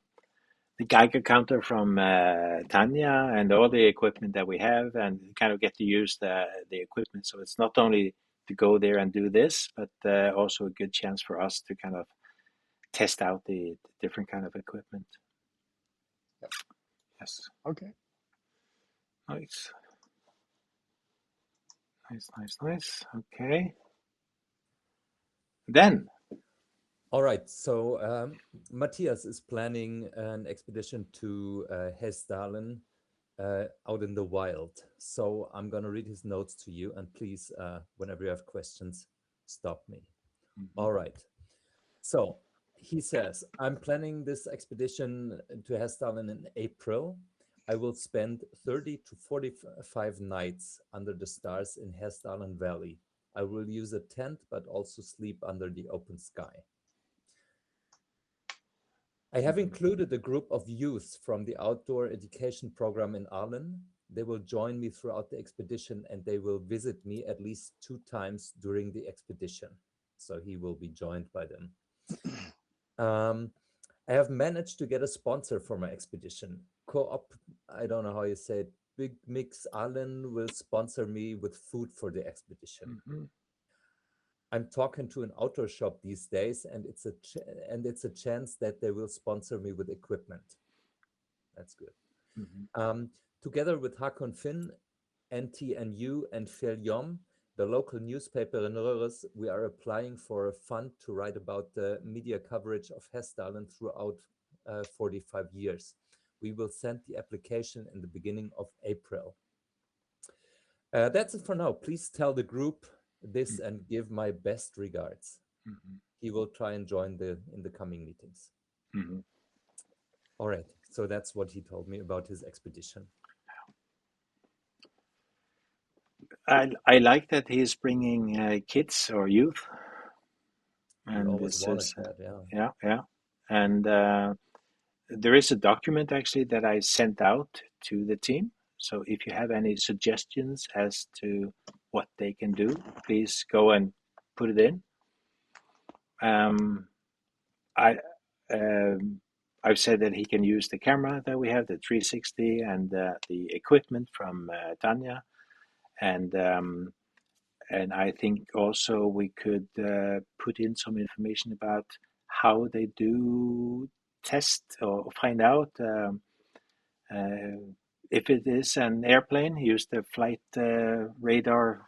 Geiger counter from Tanya and all the equipment that we have, and kind of get to use the equipment. So it's not only to go there and do this, but also a good chance for us to kind of test out the different kind of equipment. Yep. Yes. Okay. Nice. Nice. Okay. Then. All right. So Matthias is planning an expedition to Hessdalen out in the wild. So I'm going to read his notes to you, and please, whenever you have questions, stop me. All right. So he says, I'm planning this expedition to Hessdalen in April. I will spend 30 to 45 nights under the stars in Hessdalen Valley. I will use a tent, but also sleep under the open sky. I have included a group of youth from the outdoor education program in Aalen. They will join me throughout the expedition, and they will visit me at least 2 times during the expedition. So he will be joined by them. I have managed to get a sponsor for my expedition. Co-op, I don't know how you say it, Big Mix Aalen will sponsor me with food for the expedition. I'm talking to an outdoor shop these days, and it's a chance that they will sponsor me with equipment. That's good. Together with Hakon Finn, NTNU, and Feljom, the local newspaper in Røros, we are applying for a fund to write about the media coverage of Hessdalen throughout 45 years. We will send the application in the beginning of April. That's it for now. Please tell the group this and give my best regards. He will try and join in the coming meetings. All right. So that's what he told me about his expedition. I like that he's bringing kids or youth. And this is that, yeah. And there is a document actually that I sent out to the team. So if you have any suggestions as to what they can do, please go and put it in. I've said that he can use the camera that we have, the 360, and the equipment from Tanya, and I think also we could put in some information about how they do test or find out if it is an airplane. Use the flight radar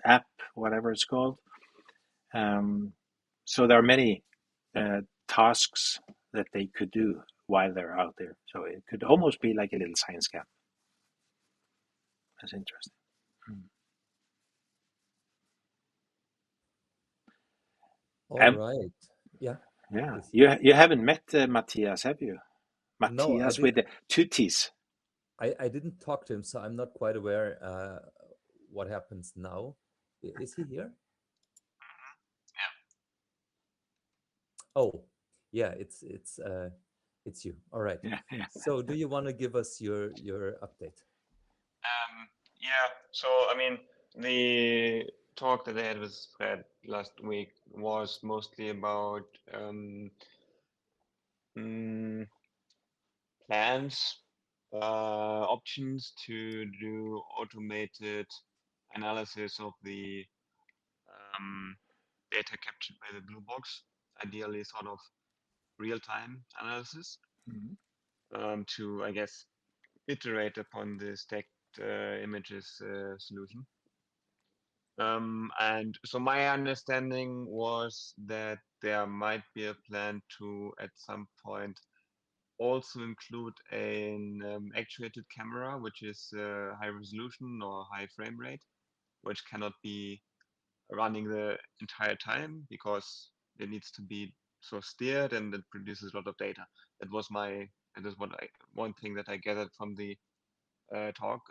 app, whatever it's called. So there are many tasks that they could do while they're out there. So it could almost be like a little science camp. That's interesting. All right. Yeah. Yeah. You haven't met Matthias, have you? Matthias No, with the 2 T's. I didn't talk to him, so I'm not quite aware what happens now. Is he here? Oh, yeah. It's you. All right. Yeah. So, do you want to give us your update? Yeah. So I mean, the talk that I had with Fred last week was mostly about plans, options to do automated analysis of the data captured by the blue box, ideally sort of real-time analysis, to, I guess, iterate upon the stacked images solution. And so my understanding was that there might be a plan to, at some point, also include an actuated camera, which is high resolution or high frame rate, which cannot be running the entire time because it needs to be so steered and it produces a lot of data. That is one thing that I gathered from the talk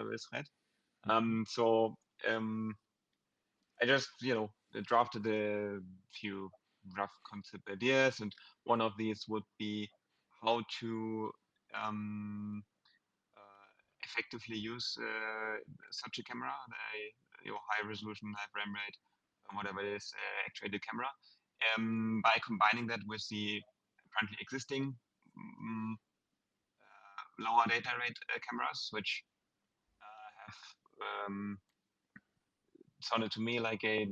with Fred. I just, drafted a few rough concept ideas, and one of these would be how to effectively use such a camera, high resolution, high frame rate, whatever it is, actuated camera, by combining that with the currently existing lower data rate cameras, which have sounded to me like a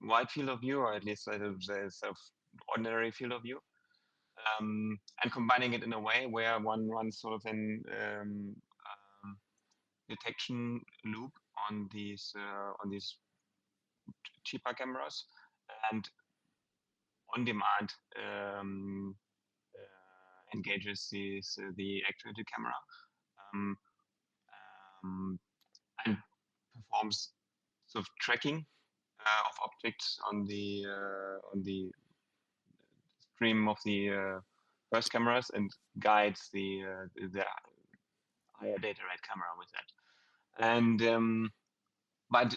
wide field of view, or at least a sort of ordinary field of view, and combining it in a way where one runs sort of an detection loop on these cheaper cameras, and on demand engages the actuated camera and performs sort of tracking of objects on the stream of the burst cameras and guides the higher data rate camera with that. And but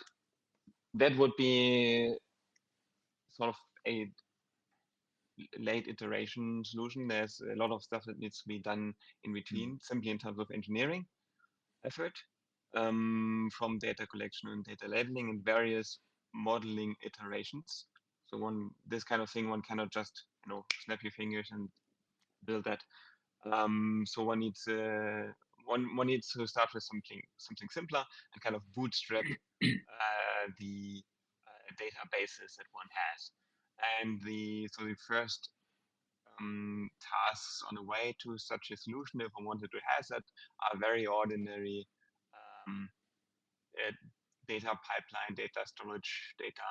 that would be sort of a late iteration solution. There's a lot of stuff that needs to be done in between, simply in terms of engineering effort, from data collection and data labeling and various modeling iterations. So this kind of thing, one cannot just snap your fingers and build that. So one needs to start with something simpler and kind of bootstrap the databases that one has. And the first tasks on the way to such a solution, if I wanted to have that, are very ordinary data pipeline, data storage, data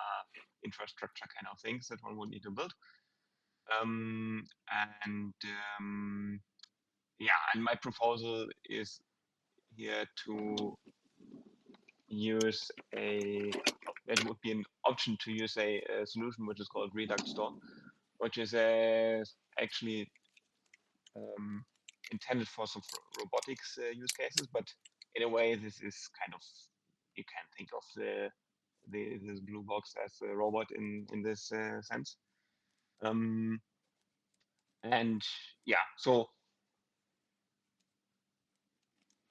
infrastructure kind of things that one would need to build. And my proposal is here to use it would be an option to use a solution which is called ReduxStor, which is actually intended for some robotics use cases, but in a way this is kind of, you can think of this blue box as a robot in this sense. And yeah, so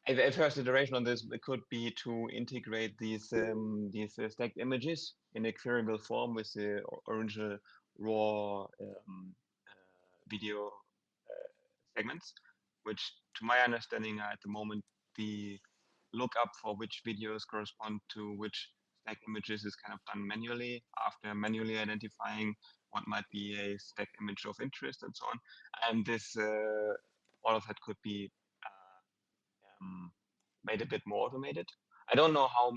a first iteration on this could be to integrate these stacked images in a queryable form with the original raw video segments, which to my understanding are at the moment the lookup for which videos correspond to which stacked images is kind of done manually after manually identifying what might be a stacked image of interest and so on. And this, all of that could be made a bit more automated. I don't know how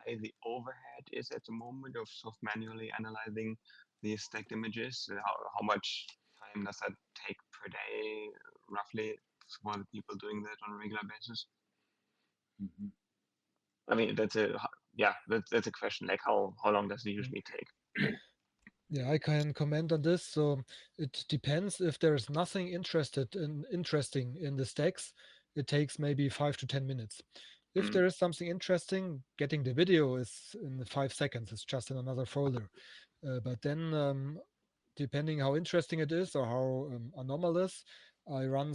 high the overhead is at the moment of manually analyzing these stacked images. How much time does that take per day, roughly, for the people doing that on a regular basis? I mean, that's a question. Like, how long does it usually take? Yeah, I can comment on this. So it depends. If there's nothing interesting in the stacks, it takes maybe 5 to 10 minutes. If there is something interesting, getting the video is in 5 seconds. It's just in another folder. But then, depending how interesting it is or how anomalous, I run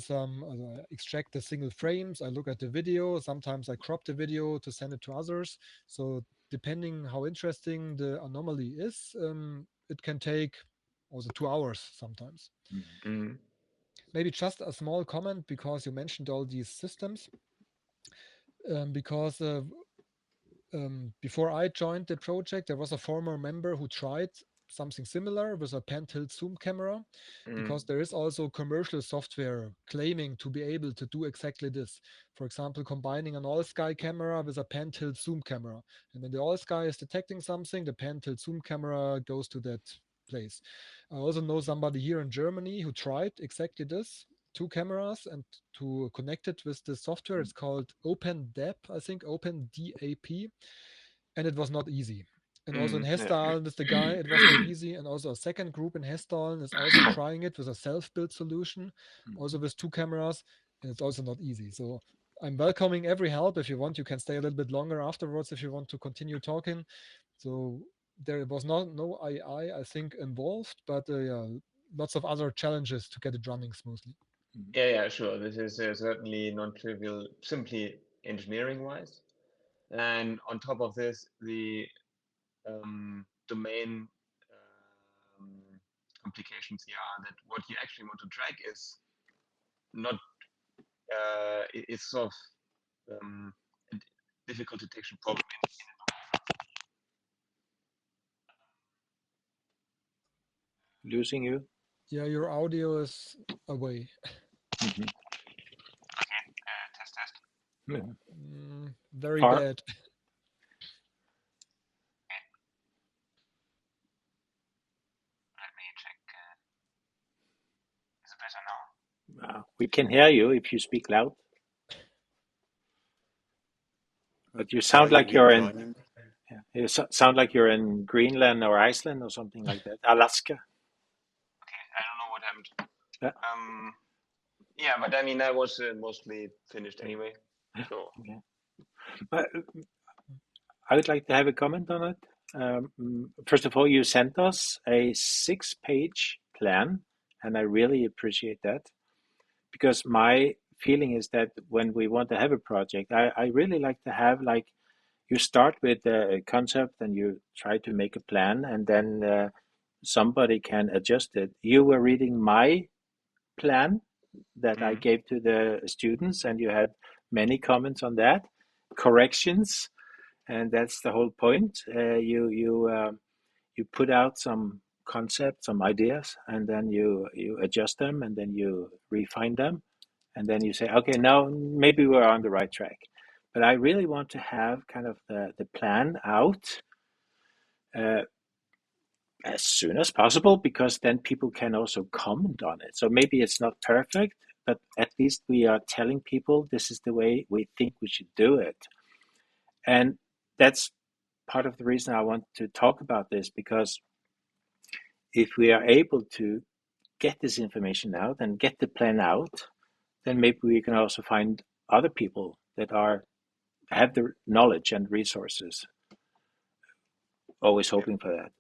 extract the single frames. I look at the video. Sometimes I crop the video to send it to others. So depending how interesting the anomaly is, it can take also 2 hours sometimes. Mm. Maybe just a small comment, because you mentioned all these systems. Because before I joined the project, there was a former member who tried something similar with a pan-tilt zoom camera, because there is also commercial software claiming to be able to do exactly this. For example, combining an all-sky camera with a pan-tilt zoom camera. And when the all-sky is detecting something, the pan-tilt zoom camera goes to that place. I also know somebody here in Germany who tried exactly this, 2 cameras, and to connect it with the software. It's called OpenDAP, I think, OpenDAP, and it was not easy. And also in Hessdalen with the guy, it was not easy. And also a second group in Hessdalen is also trying it with a self-built solution, also with 2 cameras, and it's also not easy. So I'm welcoming every help. If you want, you can stay a little bit longer afterwards if you want to continue talking. So there was no AI, I think, involved, but yeah, lots of other challenges to get it running smoothly. Yeah, sure. This is certainly non-trivial, simply engineering-wise. And on top of this, the domain implications here are that what you actually want to track is not, it's sort of a difficult detection problem. Losing you? Yeah, your audio is away. Okay, test. Very Far? bad. Let me check. Is it better now? We can hear you if you speak loud. But you sound like you're in. Yeah, you sound like you're in Greenland or Iceland or something like that. Alaska. Okay, I don't know what happened. Yeah. Yeah, but I mean, I was mostly finished anyway. So. Okay. But I would like to have a comment on it. First of all, you sent us a 6-page plan, and I really appreciate that, because my feeling is that when we want to have a project, I really like to have, like, you start with a concept and you try to make a plan, and then somebody can adjust it. You were reading my plan that I gave to the students, and you had many comments on that, corrections, and that's the whole point. You put out some concepts, some ideas, and then you adjust them, and then you refine them, and then you say, okay, now maybe we're on the right track. But I really want to have kind of the plan out as soon as possible, because then people can also comment on it. So maybe it's not perfect, but at least we are telling people this is the way we think we should do it. And that's part of the reason I want to talk about this, because if we are able to get this information out and get the plan out, then maybe we can also find other people that have the knowledge and resources. Always hoping for that.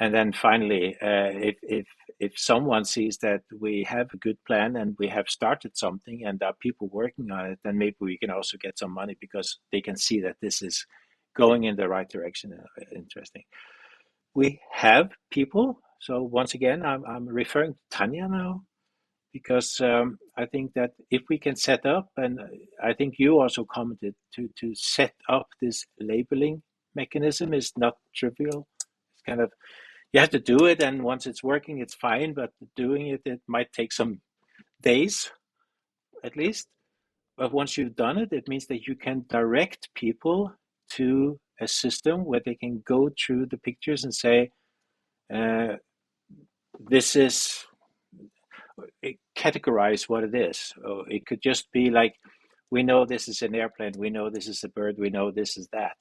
And then finally, if someone sees that we have a good plan and we have started something and there are people working on it, then maybe we can also get some money, because they can see that this is going in the right direction. Interesting. We have people. So once again, I'm referring to Tanya now, because I think that if we can set up, and I think you also commented, to set up this labeling mechanism is not trivial. It's kind of, you have to do it, and once it's working, it's fine, but doing it might take some days at least. But once you've done it, it means that you can direct people to a system where they can go through the pictures and say, this is, categorize what it is. Or it could just be like, we know this is an airplane, we know this is a bird, we know this is that,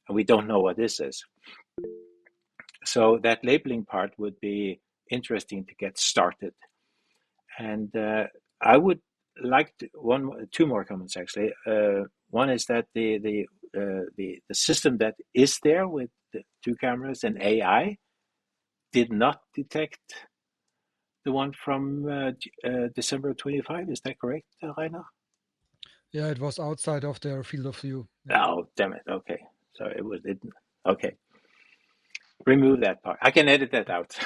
and we don't know what this is. So that labeling part would be interesting to get started. And I would like to, 2 more comments actually. One is that the system that is there with the 2 cameras and AI did not detect the one from December 25. Is that correct, Rainer? Yeah, it was outside of their field of view. Yeah. Oh, damn it. Okay. So it. Okay. Remove that part. I can edit that out.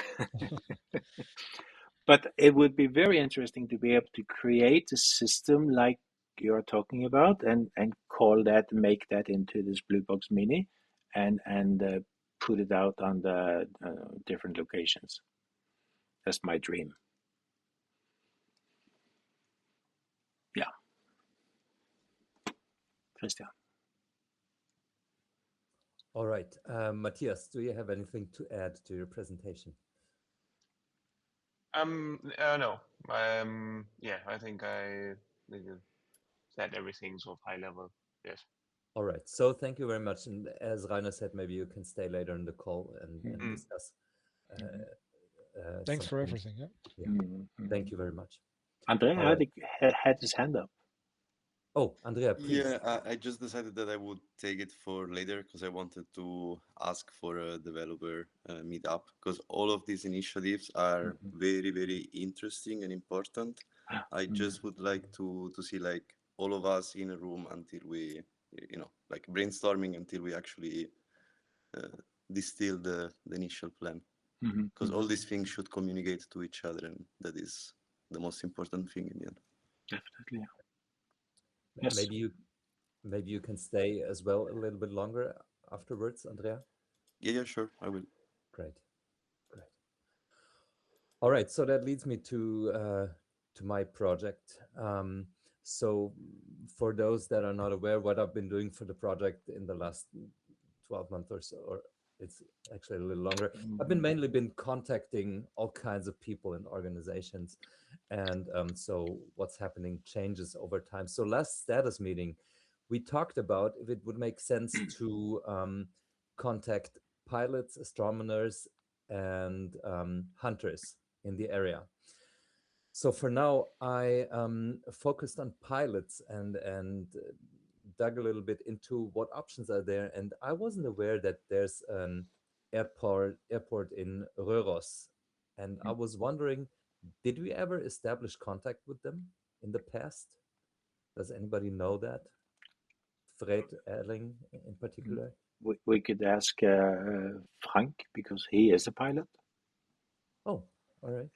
But it would be very interesting to be able to create a system like you're talking about and call that, make that into this Blue Box Mini and put it out on the different locations. That's my dream. Yeah. Christian. All right. Matthias, do you have anything to add to your presentation? No. Yeah, I think I said everything so high level. Yes. All right. So thank you very much. And as Rainer said, maybe you can stay later in the call and discuss. Thanks for everything. Yeah. Thank you very much. Andrea had his hand up. Oh, Andrea, please. Yeah, I just decided that I would take it for later because I wanted to ask for a developer meetup because all of these initiatives are very, very interesting and important. I just would like to see like all of us in a room until we, like brainstorming until we actually distill the initial plan. Because all these things should communicate to each other, and that is the most important thing in the end. Definitely. Yes. Maybe you can stay as well a little bit longer afterwards, Andrea. Yeah, sure, I will. Great. All right, so that leads me to my project. So for those that are not aware, what I've been doing for the project in the last 12 months or so, or it's actually a little longer, I've mainly been contacting all kinds of people and organizations. And so what's happening changes over time. So last status meeting, we talked about if it would make sense to contact pilots, astronomers, and hunters in the area. So for now, I focused on pilots and dug a little bit into what options are there. And I wasn't aware that there's an airport in Røros. And I was wondering, did we ever establish contact with them in the past? Does anybody know that? Fred Erling in particular? We could ask Frank because he is a pilot. Oh, all right.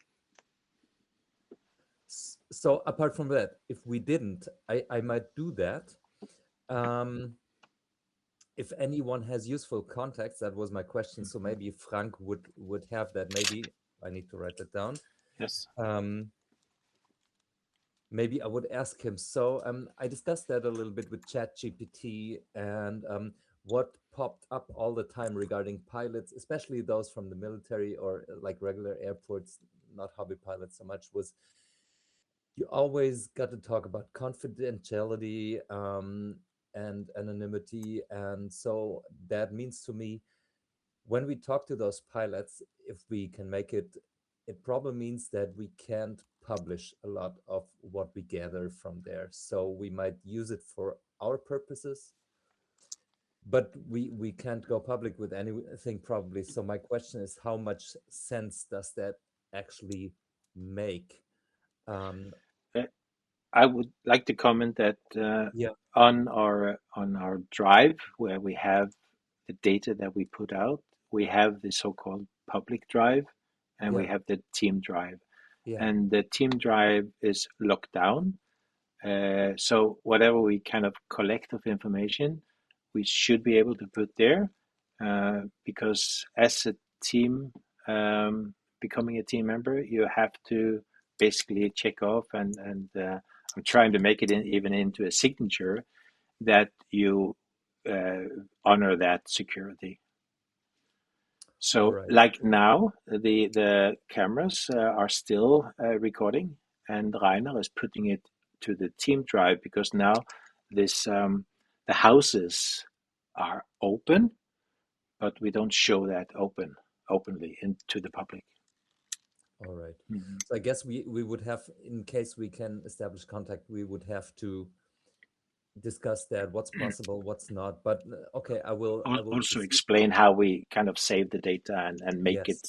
So apart from that, if we didn't, I might do that. If anyone has useful contacts, that was my question. So maybe Frank would have that. Maybe I need to write that down. Yes. Maybe I would ask him. So I discussed that a little bit with ChatGPT and what popped up all the time regarding pilots, especially those from the military or like regular airports, not hobby pilots so much, was you always got to talk about confidentiality and anonymity. And so that means to me, when we talk to those pilots, if we can make it, it probably means that we can't publish a lot of what we gather from there. So we might use it for our purposes, but we can't go public with anything probably. So my question is, how much sense does that actually make? I would like to comment that on our drive where we have the data that we put out, we have the so-called public drive and we have the team drive. And the team drive is locked down. So whatever we kind of collect of information, we should be able to put there because as a team, becoming a team member, you have to basically check off and I'm trying to make it even into a signature that you honor that security. So like now, the cameras are still recording and Rainer is putting it to the team drive because now this the houses are open, but we don't show that openly into the public. All right. So I guess we would have, in case we can establish contact, we would have to discuss that, what's possible, what's not. But okay, I will also explain how we kind of save the data and make it.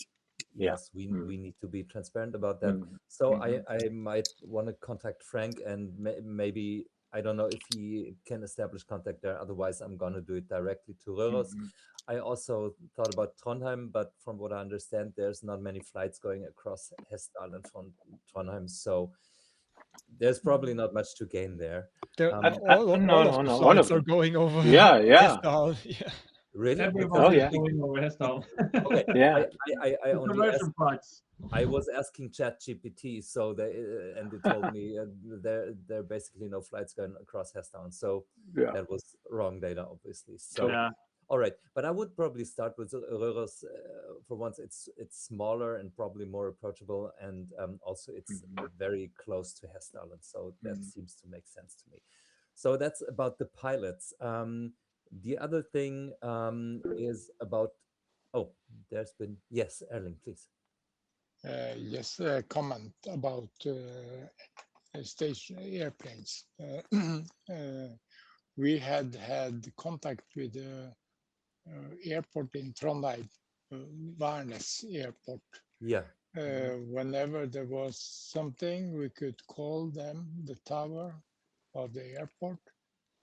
Yes, we need to be transparent about that. So I might want to contact Frank and maybe I don't know if he can establish contact there. Otherwise, I'm going to do it directly to Røros. I also thought about Trondheim, but from what I understand, there's not many flights going across Hessdalen from Trondheim. So there's probably not much to gain there. All of the flights are going over Yeah. Hessdalen. Yeah. Really? Everybody's going over Hessdalen. Okay. Yeah. I only commercial flights. I was asking ChatGPT, so and it told me there are basically no flights going across Hessdalen. So that was wrong data, obviously. So all right, but I would probably start with Røros. For once, it's smaller and probably more approachable, and also it's very close to Hessdalen, so that seems to make sense to me. So that's about the pilots. The other thing is about. Oh, there's been yes, Erling, please. Yes, a comment about station airplanes. We had contact with the airport in Trondheim, Værnes Airport. Yeah. Whenever there was something, we could call them, the tower of the airport,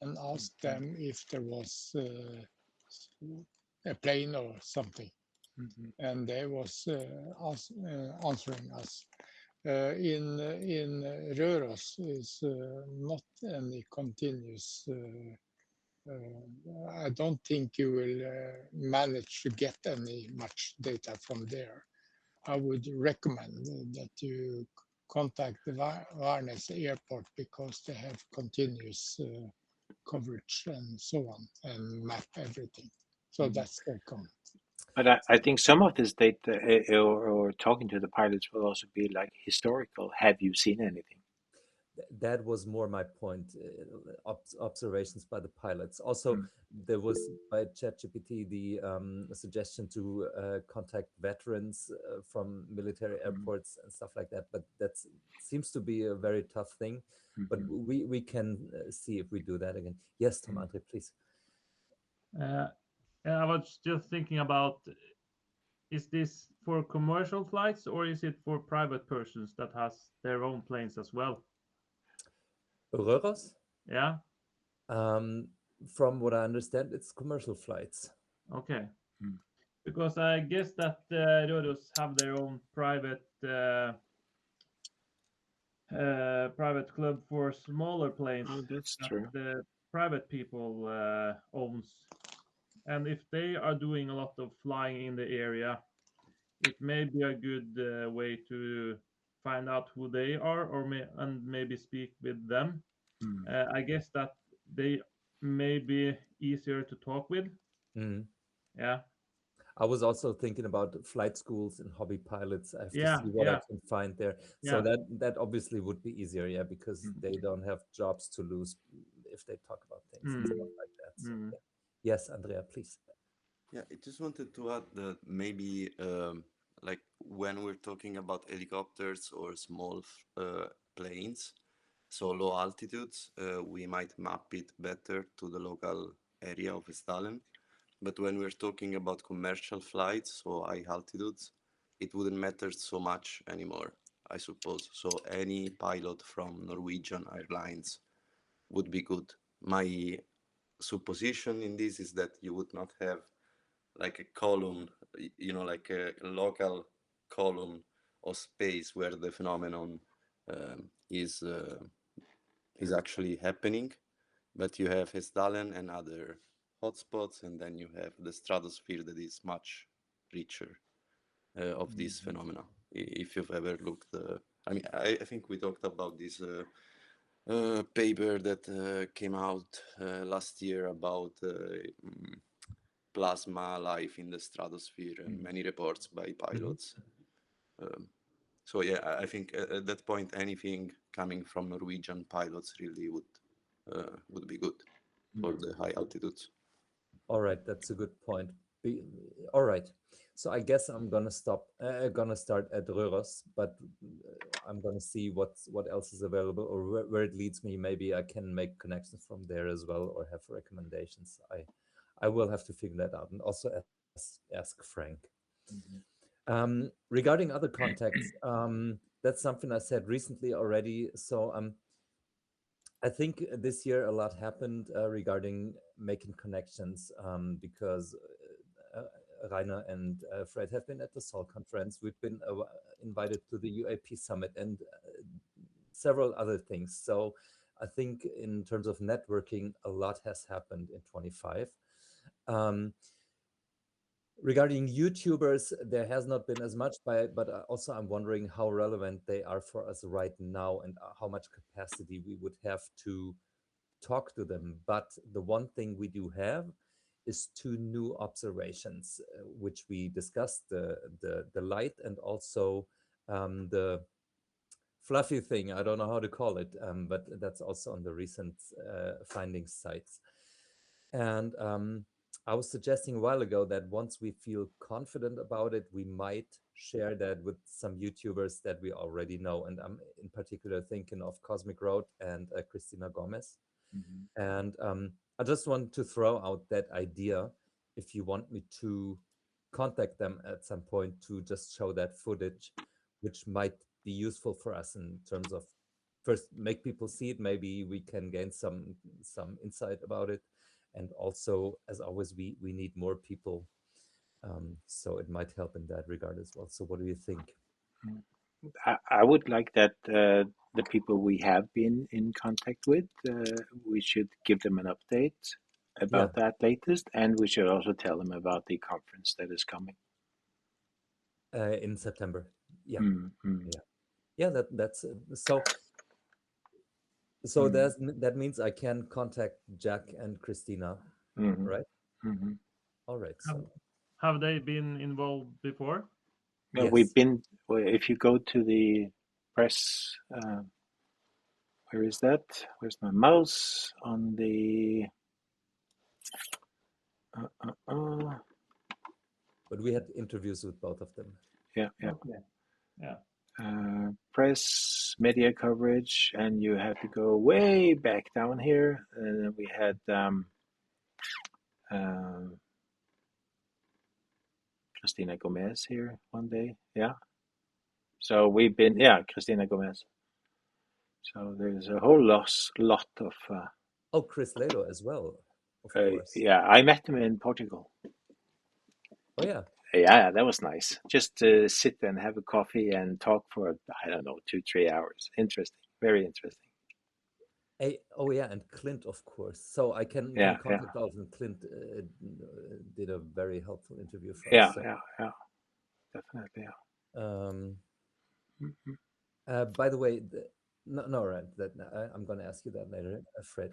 and ask them if there was a plane or something. And they was answering us. In Røros is not any continuous. I don't think you will manage to get any much data from there. I would recommend that you contact the Værnes Airport because they have continuous coverage and so on, and map everything. So that's their comment. But I think some of this data or talking to the pilots will also be like historical. Have you seen anything? That was more my point. Observations by the pilots. Also, there was by ChatGPT the suggestion to contact veterans from military airports and stuff like that. But that seems to be a very tough thing. But we can see if we do that again. Yes, Tom Andre, please. I was just thinking about, is this for commercial flights or is it for private persons that has their own planes as well? Røros? Yeah. From what I understand, it's commercial flights. Okay. Because I guess that Røros have their own private club for smaller planes. Oh, that's true. The private people owns. And if they are doing a lot of flying in the area, it may be a good way to find out who they are, and maybe speak with them. I guess that they may be easier to talk with. Yeah. I was also thinking about flight schools and hobby pilots. I have to see what I can find there. So that obviously would be easier, because they don't have jobs to lose if they talk about things and stuff like that. So, Yes, Andrea, please. Yeah, I just wanted to add that maybe like when we're talking about helicopters or small planes, so low altitudes, we might map it better to the local area of Hessdalen. But when we're talking about commercial flights, so high altitudes, it wouldn't matter so much anymore, I suppose. So any pilot from Norwegian Airlines would be good. My supposition in this is that you would not have like a column, like a local column of space where the phenomenon is actually happening, but you have Hessdalen and other hotspots, and then you have the stratosphere that is much richer of this phenomena. If you've ever looked, I think we talked about this paper that came out last year about plasma life in the stratosphere and many reports by pilots. So yeah, I think at that point, anything coming from Norwegian pilots really would be good for the high altitudes. All right, that's a good point. All right, so I guess I'm gonna start at Røros, but I'm gonna see what else is available or where it leads me. Maybe I can make connections from there as well or have recommendations. I will have to figure that out and also ask Frank. Regarding other contacts, that's something I said recently already. So I think this year a lot happened regarding making connections because Rainer and Fred have been at the Sol conference. We've been invited to the UAP summit and several other things. So I think in terms of networking, a lot has happened in 25. Regarding YouTubers, there has not been as much, but also I'm wondering how relevant they are for us right now and how much capacity we would have to talk to them. But the one thing we do have is 2 new observations, which we discussed, the light and also the fluffy thing. I don't know how to call it, but that's also on the recent findings sites. And I was suggesting a while ago that once we feel confident about it, we might share that with some YouTubers that we already know. And I'm in particular thinking of Cosmic Road and Christina Gomez. Mm-hmm. And I just want to throw out that idea if you want me to contact them at some point to just show that footage, which might be useful for us in terms of first make people see it. Maybe we can gain some insight about it. And also, as always, we need more people. So it might help in that regard as well. So what do you think? I would like that the people we have been in contact with, we should give them an update about that latest. And we should also tell them about the conference that is coming. In September. Yeah. Mm-hmm. Yeah, that's so that means I can contact Jack and Christina, right? Mm-hmm. All right. So. Have they been involved before? Yeah, yes. We've been. If you go to the press, where is that? Where's my mouse? On the. But we had interviews with both of them. Yeah. Okay. Yeah. Press, media coverage, and you have to go way back down here. And we had Christina Gomez here one day. Yeah. So we've been, Christina Gomez. So there's a whole lot of. Chris Lelo as well, of course. Yeah, I met him in Portugal. Oh yeah. Yeah, that was nice. Just to sit and have a coffee and talk for, 2-3 hours. Interesting, very interesting. And Clint, of course. So I can contact Alvin. Clint did a very helpful interview for us. Yeah, definitely. By the way, right. I'm going to ask you that later, Fred.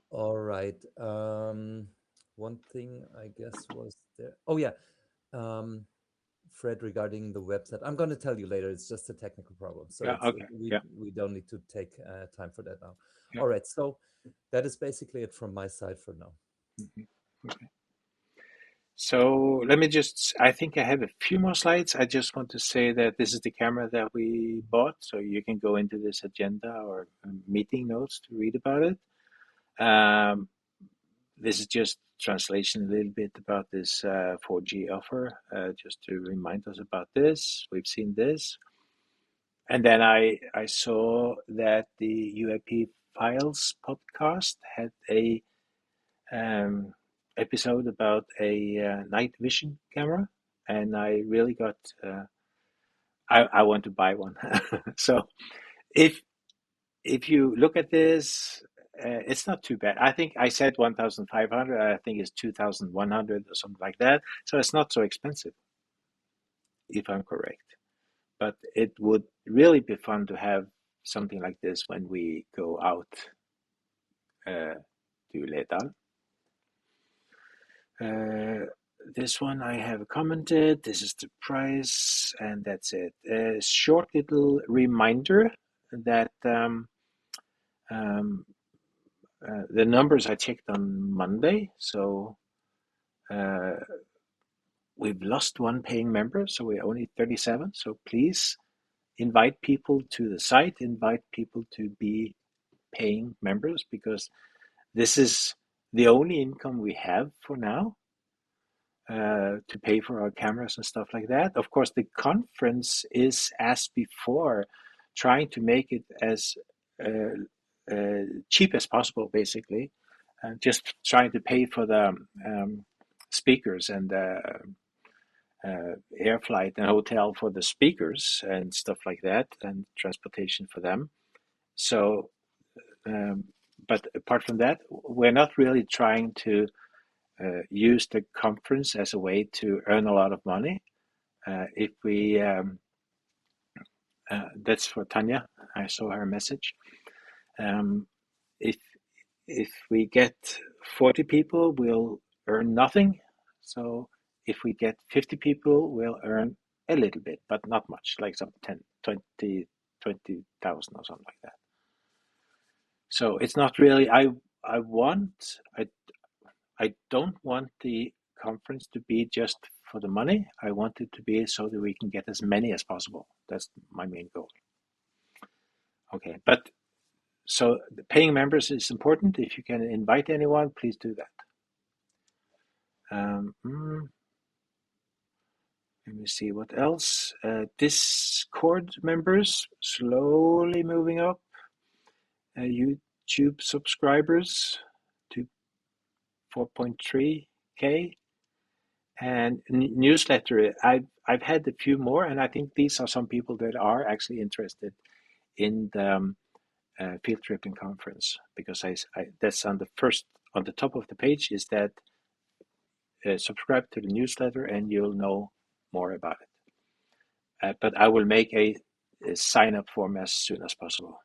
All right. One thing I guess was there. Oh yeah. Fred, regarding the website, I'm going to tell you later. It's just a technical problem, so we don't need to take time for that now. Yeah. All right. So that is basically it from my side for now. Mm-hmm. Okay. So let me I think I have a few more slides. I just want to say that this is the camera that we bought. So you can go into this agenda or meeting notes to read about it. This is just translation a little bit about this 4G offer, just to remind us about this. We've seen this. And then I saw that the UAP Files podcast had a episode about a night vision camera, and I really got I want to buy one. So if you look at this, it's not too bad. I think I said 1,500. I think it's 2,100 or something like that. So it's not so expensive, if I'm correct. But it would really be fun to have something like this when we go out to Letang. This one I have commented. This is the price, and that's it. A short little reminder that the numbers I checked on Monday, so we've lost one paying member, so we're only 37. So please invite people to the site, invite people to be paying members, because this is the only income we have for now. to pay for our cameras and stuff like that. Of course, the conference is, as before, trying to make it as cheap as possible, basically, just trying to pay for the speakers and air flight and hotel for the speakers and stuff like that, and transportation for them. So, but apart from that, we're not really trying to use the conference as a way to earn a lot of money. If we, that's for Tanya. I saw her message. If we get 40 people, we'll earn nothing. So if we get 50 people, we'll earn a little bit, but not much, like some 10, 20,000 or something like that. So it's not really, I don't want the conference to be just for the money. I want it to be so that we can get as many as possible. That's my main goal. Okay, but so the paying members is important. If you can invite anyone, please do that. Let me see what else. Discord members slowly moving up. YouTube subscribers to 4.3K. And newsletter, I've had a few more, and I think these are some people that are actually interested in the field tripping conference, because that's on the top of the page is that subscribe to the newsletter and you'll know more about it. But I will make a sign up form as soon as possible.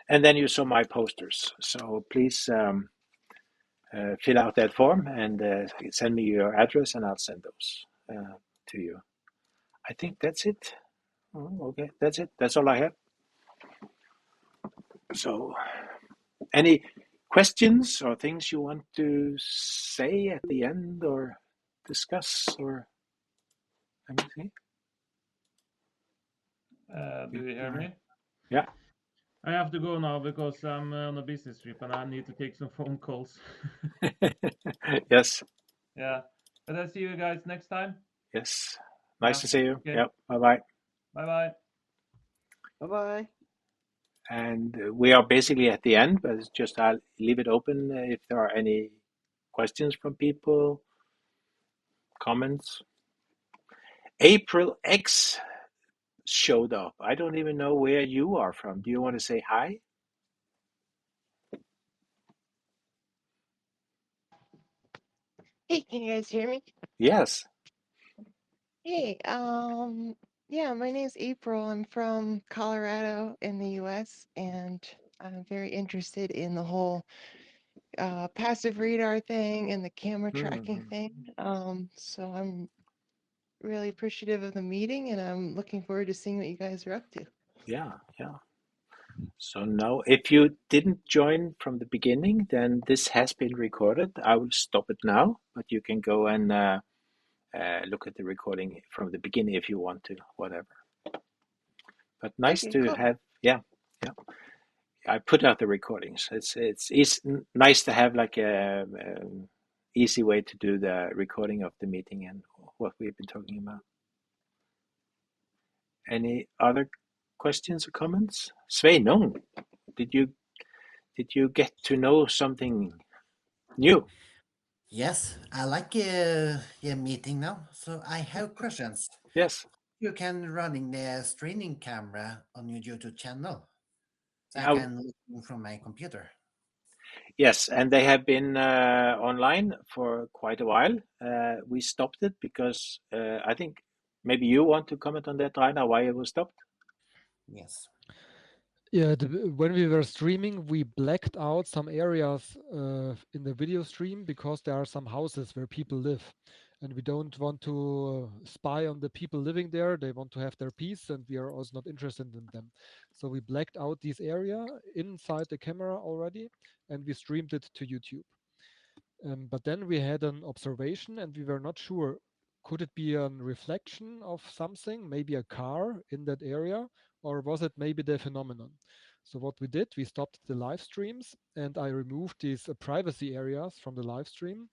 And then you saw my posters, so please fill out that form and send me your address, and I'll send those to you. I think that's it. Okay, that's it. That's all I have. So, any questions or things you want to say at the end or discuss or anything? Do you hear me? Yeah. I have to go now because I'm on a business trip and I need to take some phone calls. Yes. Yeah. But I'll see you guys next time. Yes. Nice to see you. Okay. Yep. Bye-bye. Bye-bye. Bye-bye. And we are basically at the end, but it's just I'll leave it open if there are any questions from people, comments. April X showed up. I don't even know where you are from. Do you want to say hi? Hey, can you guys hear me? Yes. Hey, yeah, my name's April. I'm from Colorado in the US, and I'm very interested in the whole passive radar thing and the camera tracking thing. So I'm really appreciative of the meeting, and I'm looking forward to seeing what you guys are up to. Yeah. So now, if you didn't join from the beginning, then this has been recorded. I will stop it now, but you can go and look at the recording from the beginning if you want to, whatever. But nice Okay, to cool. have, yeah. I put out the recordings. It's nice to have like a easy way to do the recording of the meeting and what we've been talking about. Any other questions or comments? Sveinung, did you get to know something new? Yes, I like your meeting now. So I have questions. Yes. You can running the streaming camera on your YouTube channel. So I Yeah. can look from my computer. Yes, and they have been online for quite a while. We stopped it because I think maybe you want to comment on that, Rainer, why it was stopped? Yes. Yeah, when we were streaming, we blacked out some areas in the video stream because there are some houses where people live, and we don't want to spy on the people living there. They want to have their peace, and we are also not interested in them. So we blacked out this area inside the camera already, and we streamed it to YouTube. But then we had an observation, and we were not sure. Could it be a reflection of something, maybe a car in that area, or was it maybe the phenomenon? So what we did, we stopped the live streams, and I removed these privacy areas from the live stream.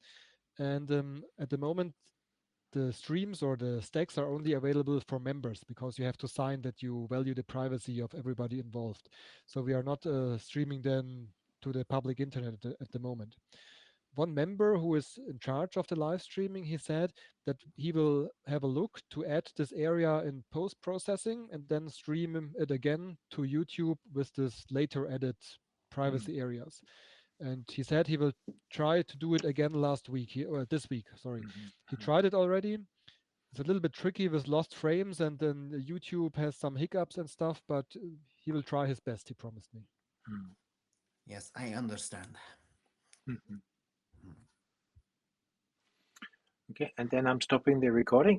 And at the moment, the streams or the stacks are only available for members because you have to sign that you value the privacy of everybody involved. So we are not streaming them to the public internet at the moment. One member who is in charge of the live streaming, he said that he will have a look to add this area in post-processing and then stream it again to YouTube with this later added privacy areas. And he said he will try to do it again this week, sorry. He tried it already. It's a little bit tricky with lost frames, and then YouTube has some hiccups and stuff, but he will try his best, he promised me. Yes, I understand. Okay, and then I'm stopping the recording.